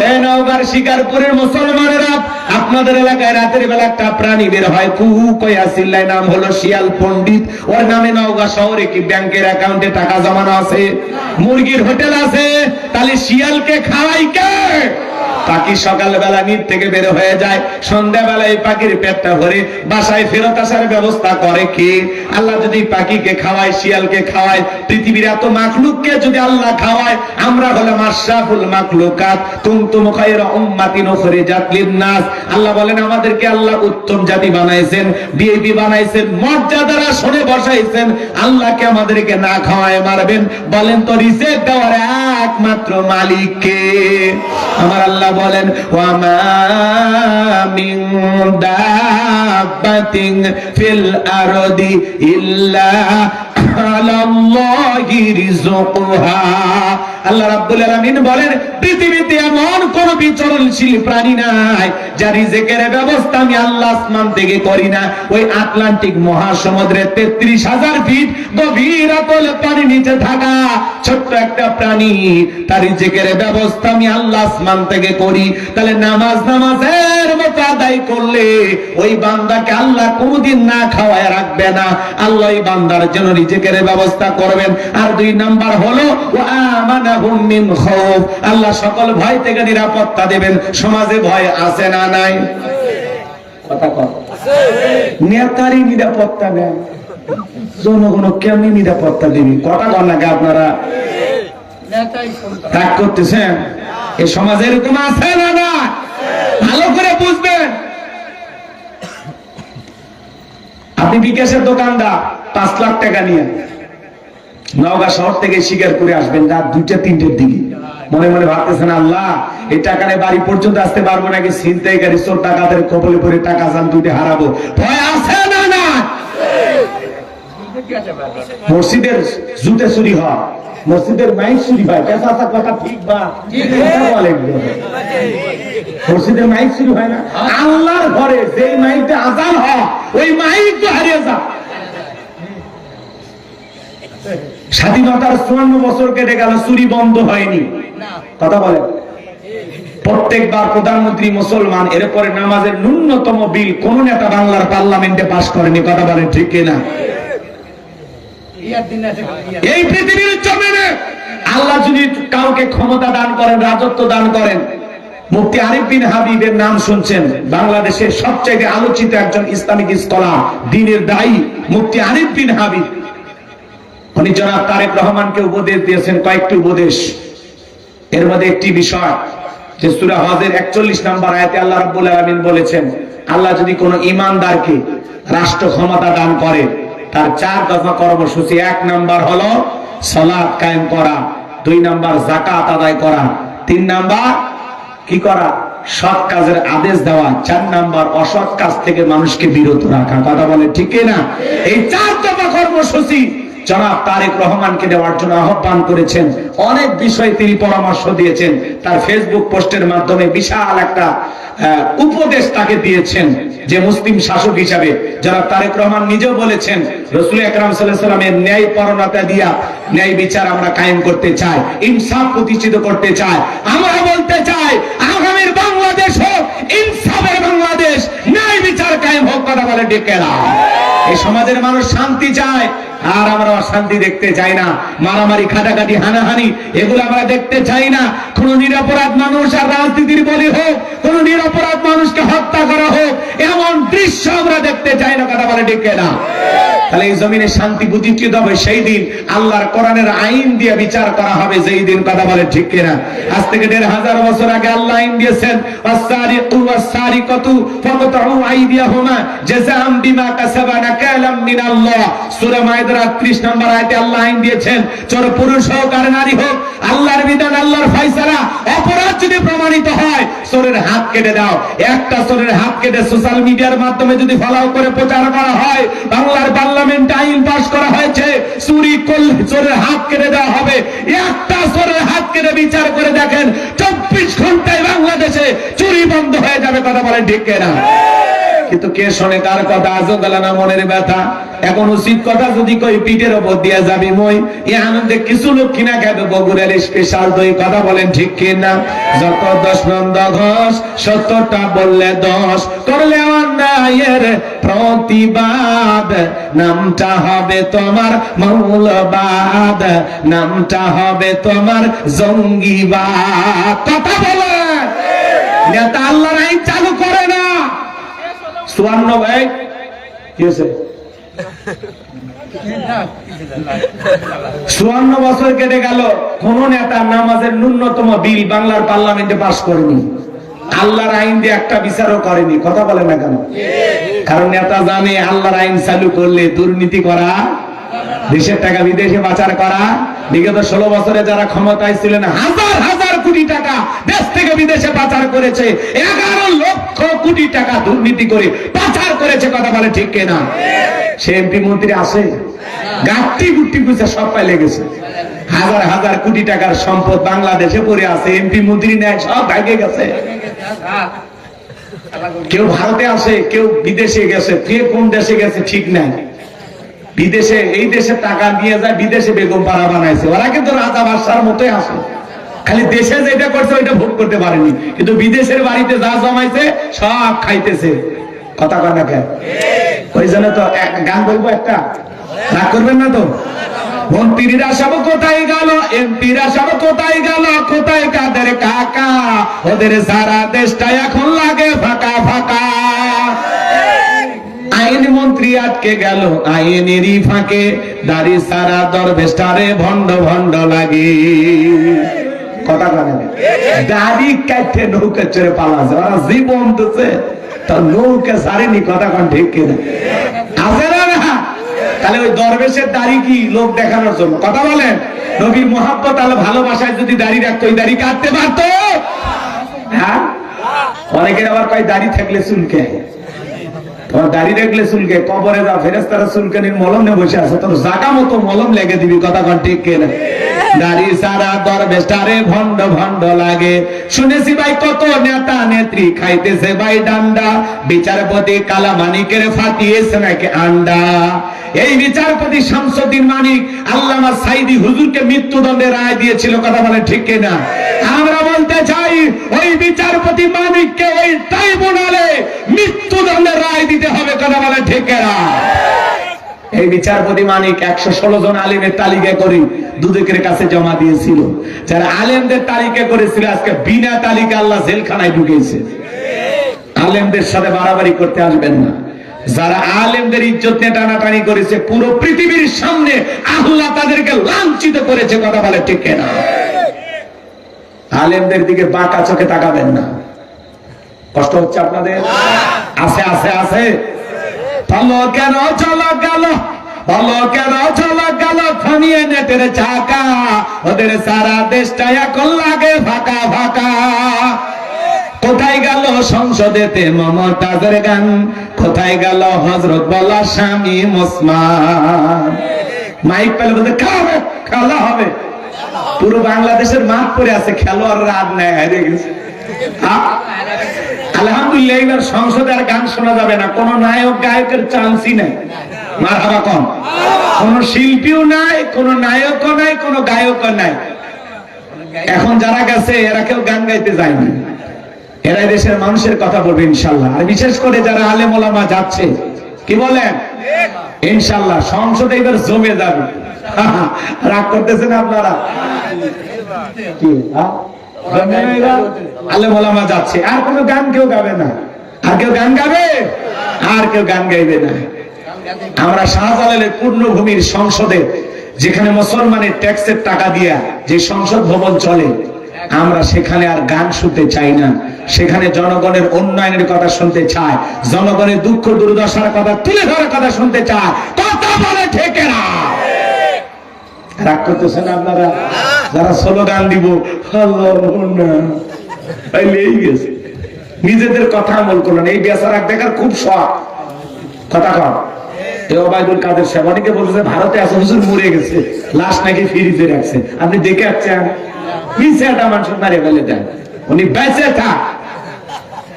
এই নওগাঁর শিকারপুরের মুসলমানেরা, আপনাদের এলাকায় রাতের বেলা একটা প্রাণী বের হয়, কুহু কয়া চিল্লায়, নাম হলো শিয়াল পণ্ডিত। ওর নামে নওগাঁ শহরে কি ব্যাংকের অ্যাকাউন্টে টাকা জমানো আছে? মুরগির হোটেল আছে? তাহলে শিয়ালকে খাওয়াই কে? পাখি সকালবেলা নিদ থেকে বের হয়ে যায়, সন্ধ্যাবেলায় পাখির পেটটা ভরে বাসায় ফেরত আসার ব্যবস্থা করে কে? আল্লাহ যদি পাখিকে খাওয়ায়, শিয়ালকে খাওয়ায়, পৃথিবীর এত মাখলুককে যদি আল্লাহ খাওয়ায়, আমরা হলাম আশরাফুল মাখলুকাত, কুনতুম খায়রা উম্মাতিন উখরিজাত লিন-নাস। আল্লাহ বলেন, আমাদেরকে আল্লাহ উত্তম জাতি বানাইছেন, বিএপি বানাইছেন, মর্যাদার আসনে বসাইছেন। আল্লাহকে আমাদেরকে না খাওয়ায় মারবেন? বলেন তো, রিজিক দেওয়ার একমাত্র মালিক কে? আমার আল্লাহ বলেন, ওয়া মা মিন দাব্বাতিন ফিল আরদি ইল্লা আলাল্লাহি রিজকুহা। আল্লাহ রাব্বুল আলামিন বলেন, পৃথিবীতে এমন কোন বিচরণশীল প্রাণী নাই যার রিজিকের ব্যবস্থা আমি আল্লাহ আসমান থেকে করি না। ওই আটলান্টিক মহাসমুদ্রে 33,000 ফিট গভীর অতল পানির নিচে থাকা ছোট্ট একটা প্রাণী, তার রিজিকের ব্যবস্থা আমি আল্লাহ আসমান থেকে করি। তাহলে নামাজ নামাজের মতো আদায় করলে ওই বান্দাকে আল্লাহ কোনদিন না খাওয়ায় রাখবে না, আল্লাহ ওই বান্দার জন্য রিজিকের ব্যবস্থা করবেন। আর 2 নাম্বার হলো ওয়া আমানাহুম মিন খাউফ, আল্লাহ সকল ভয় থেকে নিরাপত্তা দেবেন। সমাজে ভয় আছে না নাই? কথা কর, নেতারই নিরাপত্তা নেন, জনগণ কেমনি নিরাপত্তা দিবি? কথা কর নাকি আপনারা? রাগ করতেছেন? এই সমাজে এরকম আছে না না? ভালো করে বুঝবেন। আপনি বিকাশের দোকানদার, 5 লাখ টাকা নিয়ে নওগাঁ শহর থেকে শিকার করে আসবেন রাত 2টা-3টের দিকে, মনে মনে ভাবতেছেন, আল্লাহ এই টাকারে বাড়ি পর্যন্ত আসতে পারবো নাকি? ছিনতাইকারী চোর ডাকাতের কবলে পড়ে টাকা জান 2টা হারাবো। ভয় আছে না না? মসজিদের জুতে চুরি হয়, মসজিদের মাইক চুরি হয়, পেশা কথা ঠিক বা বলেন? মসজিদের মাইক চুরি হয় না? আল্লাহর ঘরে যে মাইকটা আজান হয়, ওই মাইক তো হারিয়ে যায়। স্বাধীনতার 54 বছর কেটে গেল, চুরি বন্ধ হয়নি। কথা বলেন? প্রত্যেকবার প্রধানমন্ত্রী মুসলমান, এরপরে নামাজের ন্যূনতম বিল কোন নেতা বাংলার পার্লামেন্টে পাস করেনি। কথা বলেন ঠিক কিনা? এই পৃথিবীর জমিনে আল্লাহ যদি কাউকে ক্ষমতা দান করেন, রাজত্ব দান করেন, মুফতি আরিফ বিন হাবিবের নাম শুনছেন, বাংলাদেশের সবচেয়ে আলোচিত একজন ইসলামিক স্কলার, দ্বীনের দায়ী মুফতি আরিফ বিন হাবিব। উনি জনাব তারেক রহমানকে উপদেশ দিয়েছেন, কয়েকটি উপদেশ। এর মধ্যে একটি বিষয় যে সূরা হজের 41 নম্বর আয়াতে আল্লাহ রাব্বুল আলামিন বলেছেন, আল্লাহ যদি কোনো ঈমানদারকে রাষ্ট্র ক্ষমতা দান করে, তার 4 দফা কর্মসূচি। 1 নাম্বার হলো সালাত কায়েম করা, 2 নাম্বার যাকাত আদায় করা, 3 নাম্বার কি করা? সৎ কাজের আদেশ দেওয়া, 4 নাম্বার অসৎ কাজ থেকে মানুষকে বিরত রাখা। কথা বলে ঠিক না? এই 4 দফা কর্মসূচি জনাব তারেক রহমানকে দেওয়ার জন্য আহ্বান করেছেন। অনেক বিষয়ে তিনি পরামর্শ দিয়েছেন। তার ফেসবুক পোস্টের মাধ্যমে বিশাল একটা উপদেশ তাকে দিয়েছেন যে মুসলিম শাসক হিসাবে। জনাব তারেক রহমান নিজেও বলেছেন রাসূল আকরাম সাল্লাল্লাহু আলাইহি ওয়াসাল্লামের ন্যায় পরণতা দিয়া ন্যায় বিচার আমরা কায়েম করতে চাই, ইনসাফ প্রতিষ্ঠিত করতে চাই। আমরা বলতে চাই আগামীর বাংলাদেশ হোক ইনসাফের বাংলাদেশ, ন্যায় বিচার কায়েম হোক। কথা বলে ডেকে না। এই সমাজের মানুষ শান্তি চায়, আর আমরা অশান্তি দেখতে চাই না। মারামারি, খাটাখাটি, হানাহানি এগুলো আমরা দেখতে চাই না। কোন নিরপরাধ মানুষ আর রাজনীতির বলি হোক, কোন নিরপরাধ মানুষকে হত্যা করা হোক, এমন দৃশ্য আমরা দেখতে চাই না। কথা বলে ডেকে না। তাহলে এই জমিনে শান্তি প্রতিষ্ঠিত হবে সেই দিন আল্লাহর কোরআনের আইন দিয়ে বিচার করা হবে যেই দিন। কথা বলে ঠিক কিনা? আজ থেকে ১৫০০ বছর আগে আল্লাহ আইন দিয়েছেন, ওয়াস-সারিকু ওয়াস-সারিকাতু ফাকতাউ আইদিয়াহুমা জাযাআম বিমা কাসাবা নাকালাম মিনাল্লাহ। সূরা মাইদার ৩৮ নম্বর আয়াতে আল্লাহ আইন দিয়েছেন, চোর পুরুষ হোক আর নারী হোক, আল্লাহর বিধান, আল্লাহর ফয়সালা। অপরাধ যদি প্রমাণিত হয় চোরের হাত কেটে দাও। একটা চোরের হাত কেটে সোশ্যাল মিডিয়ার মাধ্যমে যদি ফলাও করে প্রচার করা হয়, বাংলার পার্লামেন্টে আইন পাস করা হয়েছে চুরি করলে চোরের হাত কেটে দেওয়া হবে। একটা চোরের হাত কেটে বিচার করে দেখেন ২৪ ঘন্টায় বাংলাদেশে চুরি বন্ধ হয়ে যাবে। কথা বলেন ঠিক কিনা? কিন্তু কে শোনে কার কথা? আজও গেল না মনের ব্যথা। এখন উচিত কথা যদি কই পিঠের ওপর দিয়ে যাবি মই। এই আনন্দে কিছু লোক কিনা খাবে বগুড়ার স্পেশাল দই। কথা বলেন ঠিক কিনা? যত দোষ নন্দ ঘোষ, সত্যটা বললে দোষ, করলে অন্যায়ের প্রতিবাদ, নামটা হবে তোমার মৌলবাদ, নামটা হবে তোমার জঙ্গিবাদ। কথা বলেন। নেতা আল্লাহর আইন চালু করে না। ৫৪ ভাই কি হয়েছে? ৫৪ বছর কেটে গেল, কোন নেতা নামাজের ন্যূনতম বিল বাংলার পার্লামেন্টে পাস করেনি। আল্লাহর আইন দিয়ে একটা বিচারও করেনি। কথা বলে না কেন? কারণ নেতা জানে আল্লাহর আইন চালু করলে দুর্নীতি করা, দেশের টাকা বিদেশে পাচার করা। বিগত ১৬ বছরে যারা ক্ষমতায় ছিলেন হাজার হাজার কোটি টাকা দেশ থেকে বিদেশে পাচার করেছে। ১১ লক্ষ কোটি টাকা দুর্নীতি করে পাচার করেছে। কথা বলে ঠিক কিনা? সে এমপি মন্ত্রী আসে, গাঁট্টি গুট্টি গুছে সব পাইলে গেছে। হাজার হাজার কোটি টাকার সম্পদ বাংলাদেশে পড়ে আছে, এমপি মন্ত্রী নেয় সব ভাগে গেছে। কেউ ভারতে আসে, কেউ বিদেশে গেছে, কে কোন দেশে গেছে ঠিক নাই। বিদেশে, এই দেশে টাকা নিয়ে যায়, বিদেশে বেগম পাড়া বানাইছে। ওরা কিন্তু রাজা বাদশার মতোই আসে, খালি দেশে যেটা করছে ওইটা ভোগ করতে পারেনি, কিন্তু বিদেশের বাড়িতে যা জমাইছে সব খাইতেছে। কথা কয় না কেন? ওই জন্য তো গান বলবো একটা, রাগ করবেন না তো? মন্ত্রীরা সব কোথায় গেল, এমপিরা সব কোথায় গেল, কোথায় কাদের কাকা, ওদের সারা দেশটা এখন লাগে ফাঁকা ফাঁকা। আইন মন্ত্রী আটকে গেল আইনেরই ফাঁকে, দাড়ি সারা দরবেশটারে ভণ্ড ভণ্ড লাগে। কথা বলে দাড়ি কাটতে নৌকা চড়ে পালাছে, ওরা জীবন দিচ্ছে তা নৌকা সারেনি। কথা কন ঠিক কিনা? আছে না? তাহলে ওই দরবেশের দাড়ি কি লোক দেখানোর জন্য? কথা বলেন। নবীর মোহাব্বত আল্লাহ ভালোবাসায় যদি দাড়ি রাখতো, ওই দাড়ি কাটতে পারতো? হ্যাঁ, অনেকের আবার কয় দাড়ি থাকলে চুলকে, তোমার দাড়ি রাখলে চুলকে, কবরে যা ফেরেশতারা চুলকানির মলম নিয়ে বসে আছে, তোর জায়গা মতো মলম লেগে দিবি। কথা কন ঠিক কিনা? দাড়ি সারা দরবেশটারে ভণ্ড ভণ্ড লাগে। শুনেছি ভাই কত নেতা নেত্রী খাইতেছে ভাই ডান্ডা, বিচারপতি কালা মানিকের ফাটিয়েছে নাকি আন্ডা। এই বিচারপতি শামসুদ্দিন মানিক আল্লামা সাইদি হুজুরকে মৃত্যুদণ্ডের রায় দিয়েছিল। কথা বলে ঠিক কিনা? আমরা বলতে চাই ওই বিচারপতি মানিককে ওই ট্রাইব্যুনালে মৃত্যুদণ্ডের রায় দিতে হবে। কথা বলে ঠিক কিনা? এই বিচারপতি মানিক ১১৬ জন আলেমের তালিকা করে দুদকের কাছে জমা দিয়েছিল। যারা আলেমদের তালিকা করেছিল আজকে বিনা তালিকা আল্লাহ জেলখানায় ঢুকেছে। আলেমদের সাথে বাড়াবাড়ি করতে আসবেন না। যারা আলেমদের ইজ্জত নিয়ে টানাটানি করেছে, পুরো পৃথিবীর সামনে আল্লাহ তাদেরকে লাঞ্ছিত করেছে। কথা বলে ঠিক কিনা? আলেমদের দিকে বাঁকা চোখে তাকাবেন না। কষ্ট হচ্ছে আপনাদের? আছে আছে আছে। চলো কেন চলো গেল, বলো কেন চলো গেল, থামিয়ে নেটের চাকা, ওদের সারা দেশটা এখন লাগে ফাঁকা ফাঁকা। কোথায় গেল সংসদেতে মমতাজের গান, কোথায় গেল হযরত বলা স্বামী ওসমান। মাইক পেলে বলতে খাওয়াবে, খেলা হবে। পুরো বাংলাদেশের মাঠ পড়ে আছে, খেলোয়াড় রাত নেয়, হারিয়ে গেছে। আলহামদুলিল্লাহ এবার সংসদে আর গান শোনা যাবে না, কোন নায়ক গায়কের চান্সই নাই। মারহাবা কম। কোন শিল্পীও নাই, কোন নায়কও নাই, কোন গায়কও নাই। এখন যারা গেছে এরা কেউ গান গাইতে যায়নি, এরা দেশের মানুষের কথা বলবে ইনশাল্লাহ। আর বিশেষ করে যারা আলেম ওলামা যাচ্ছে, কি বলেন, ইনশাল্লাহ সংসদে এবার জমে যাবে। রাগ করতেছেন আপনারা? আলেম ওলামা যাচ্ছে, আর কোন গান কেউ গাবে না। আর কেউ গান গাবে? আর কেউ গান গাইবে না। আমরা শাহজালালের পূর্ণভূমির সংসদে, যেখানে মুসলমানের ট্যাক্সের টাকা দিয়া যে সংসদ ভবন চলে, আমরা সেখানে আর গান শুনতে চাই না। সেখানে জনগণের উন্নয়নের কথা শুনতে চায়, জনগণের দুঃখ দুর্দশার কথা তুলে ধরার কথা শুনতে চায়। কথা বলে ঠিক না? রাগ করতেছেন আপনারা? যারা স্লোগান দিব নিজেদের কথা আমল করলেন, এই বেচারা দেখার খুব শখ। কথা কম। ওবায়দুল কাদের সাহেব অনেকে বলছে ভারতে আছে, হুজুর মরে গেছে, লাশ নাকি ফ্রিজে রাখছে। আপনি দেখে আসছেন? পিছে একটা মানুষ মারে ফেলে দেন, উনি বেঁচে থাক,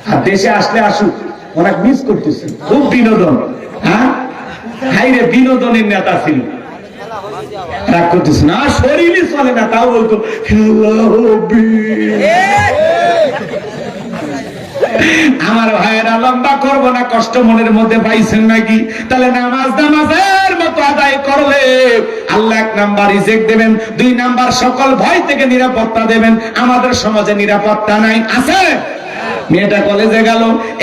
আর দেশে আসলে আসুক, ওরা মিস করতেছে। খুব বিনোদন, হ্যাঁ হাইরে বিনোদনের নেতা ছিল। রাগ করতেছে না, শরীরই চলে না, তাও বলতো আমার ভাইয়েরা লম্বা করবো না, কষ্ট মনের মধ্যে পাইছেন নাকি? তাহলে নামাজের মতো আদায় করলে আল্লাহ 1 নাম্বার রিজেক্ট দেবেন, 2 নাম্বার সকল ভয় থেকে নিরাপত্তা দেবেন। আমাদের সমাজে নিরাপত্তা নাই, আছে? মেয়েটা কলেজে গেল,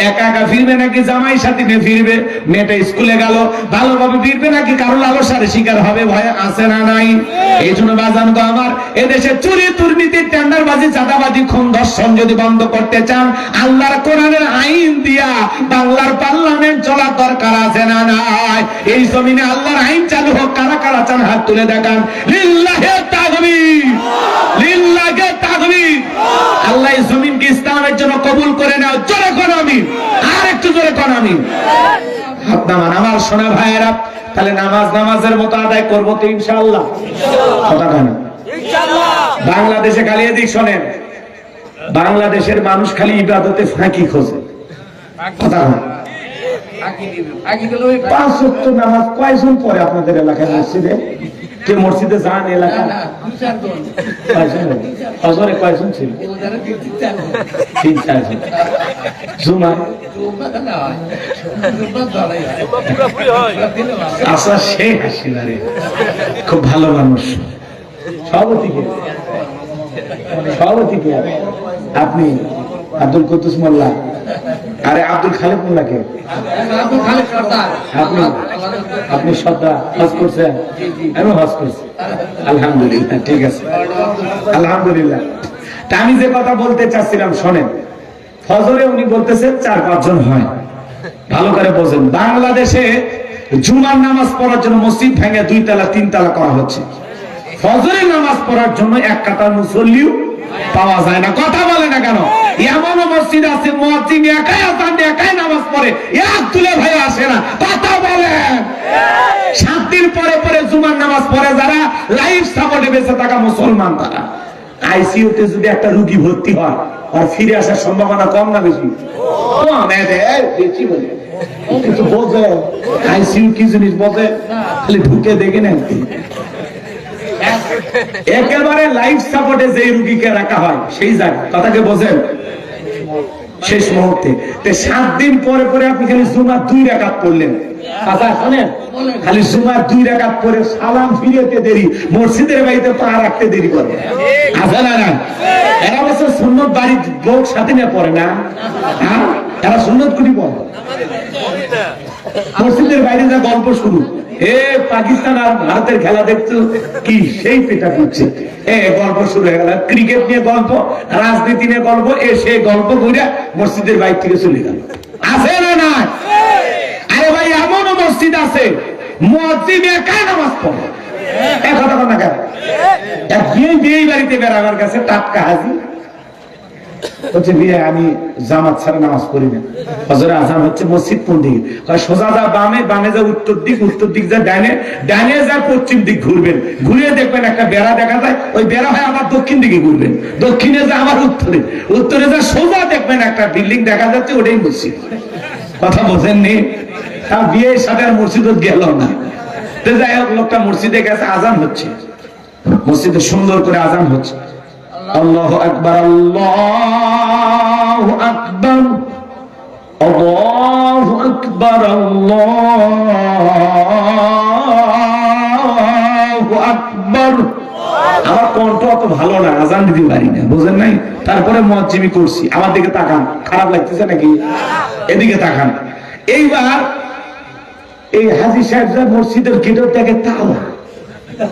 একা একা ফিরবে নাকি জামাই সাথী নিয়ে ফিরবে? মেয়েটা স্কুলে গেল, ভালোভাবে ফিরবে নাকি কারো লালসার শিকার হবে? ভয় আছে না নাই? এই জন্য বাজান তো আমার, এদেশে চুরি দুর্নীতি টেন্ডারবাজি চাঁদাবাজি খুন ধর্ষণ যদি বন্ধ করতে চান, আল্লাহর কোরআনের আইন দিয়া বাংলার পার্লামেন্ট চলার দরকার আছে না নাই? এই জমিনে আল্লাহর আইন চালু হোক। কারা কারা চান হাত তুলে দেখান। লিল্লাহে তাকবীর, লিল্লাহে তাকবীর। আল্লাহ এই জমিনকে ইসলামের জন্য কবুল করে নাও। জোরে কোন আমিন, আর একটু জোরে কোন আমিন। হাত নামান আমার সোনা ভাইয়েরা। তাহলে নামাজের মতো আদায় করবো তো ইনশাআল্লাহ? কথা কেন? বাংলাদেশে খালি এদিক শোনেন, বাংলাদেশের মানুষ খালি ইবাদতে ফাঁকি খোঁজে। কথা 5 ওয়াক্ত নামাজ কয়জন পড়ে আপনাদের এলাকায় মসজিদে? কে মসজিদে যান এলাকা? ফজরে কয়জন ছিল? 3-4 জন। জুমা আচ্ছা, সে হাসিনা রে, খুব ভালো মানুষ। সভাপতি কে? আপনি আব্দুল কুদ্দুস মোল্লা। আরে আব্দুল খালেক মোল্লাকে আপনি সদা হজ করছেন? আমি হজ করছি, আলহামদুলিল্লাহ। ঠিক আছে, আলহামদুলিল্লাহ। তা আমি যে কথা বলতে চাচ্ছিলাম শোনেন, ফজরে উনি বলতেছেন 4-5 জন হয়। ভালো করে বোঝেন, বাংলাদেশে জুমার নামাজ পড়ার জন্য মসজিদ ভেঙে 2 তলা 3 তলা করা হচ্ছে। ফজরের নামাজ পড়ার জন্য 1 কাতার মুসল্লিও পাওয়া যায় না। কথা বলে না কেন? এমন মসজিদ আছে মুয়াজ্জিন একাই আযান দিয়ে একাই নামাজ পড়ে, এক তুলে ভাই আসে না। কথা বলেন। 7 দিন পরে পরে জুমার নামাজ পড়ে যারা, লাইফ সাপোর্টে বেঁচে থাকা মুসলমান, তারা আইসিইউতে যদি একটা রোগী ভর্তি হয় আর ফিরে আসার সম্ভাবনা কম না বেশি? বেশি বলে কিছু বোঝে? আইসিইউ কি জিনিস বোঝে? খালি ঢুকে দেখে নেন। একেবারে লাইফ সাপোর্টে যে রোগীকে রাখা হয় সেই জায়গা, কথাকে বোঝেন? শেষ মুহূর্তে 7 দিন পরে পরে আপনি খালি জুমার 2 রাকাত পড়লেন। আচ্ছা শোনেন, খালি জুমার 2 রাকাত পরে সালাম ফিরেতে দেরি, মসজিদের বাড়িতে পা রাখতে দেরি করে। আচ্ছা না না, এরা বছর সুন্নত বাড়ির লোক সাথে নিয়ে পড়ে না? হ্যাঁ, এরা সুন্নত করি পড়ে। মসজিদের বাইরে যা গল্প শুরু, পাকিস্তান আর ভারতের খেলা দেখছো কি, সেই পেটা করছে, গল্প শুরু হয়ে গেল। ক্রিকেট নিয়ে গল্প, রাজনীতি নিয়ে গল্প, সেই গল্প করে মসজিদের বাইরে থেকে চলে গেল। আছে না না? আরে ভাই, এমনও মসজিদ আছে মুয়াজ্জিন একাই নামাজ পড়ে। কথা বল না কেন? বিয়ে বাড়িতে বেড়াবার কাছে টাটকা হাজি বলছে বিয়ে আমি জামাত ছাড়া নামাজ পড়ি না। হযরত আযান হচ্ছে মসজিদ কোন দিকে? কয় সোজা যা বামে, বামে যা উত্তর দিক, উত্তর দিক যা ডাইনে, ডাইনে যা পশ্চিম দিক ঘুরবেন, ঘুরে দেখবেন একটা বেড়া দেখা যায়, ওই বেড়া হয় আবার দক্ষিণ দিকে ঘুরবেন, দক্ষিণে যা আবার উত্তরে, উত্তরে যা সোজা দেখবেন একটা বিল্ডিং দেখা যাচ্ছে, ওটাই মসজিদ। কথা বোঝেননি? তার বিয়ের সাথে আর মসজিদে গেল না। তো যাই হোক, লোকটা মসজিদে গেছে, আযান হচ্ছে, মসজিদে সুন্দর করে আযান হচ্ছে, আল্লাহু আকবার, আল্লাহু আকবার, আল্লাহু আকবার, আল্লাহু আকবার। আমার কণ্ঠ অত ভালো না, আযান দিতে পারি না, বুঝেন নাই? তারপরে মুয়াজ্জিমি করছি। আমার দিকে তাকান, খারাপ লাগতেছে নাকি? এদিকে তাকান। এইবার এই হাজী সাহেব মসজিদের গেটের থেকে তালা,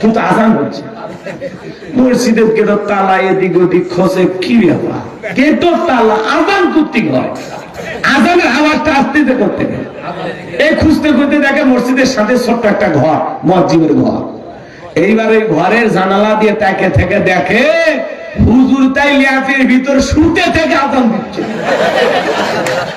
কিন্তু আযান হচ্ছে, মসজিদের গেটের তালা এদিক ওদিক খসে, কি ব্যাপার? গেটের তালা, আযান করতে হয়, আযানের আওয়াজটা আসতে করতে হয়। এই খুঁজতে খুঁজতে দেখে মসজিদের সাথে ছোট্ট একটা ঘর, মুয়াজ্জিমের ঘর। এইবার ওই ঘরের জানালা দিয়ে তাকে থেকে দেখে হুজুর তাই ল্যাপের ভিতর শুতে থেকে আযান দিচ্ছে।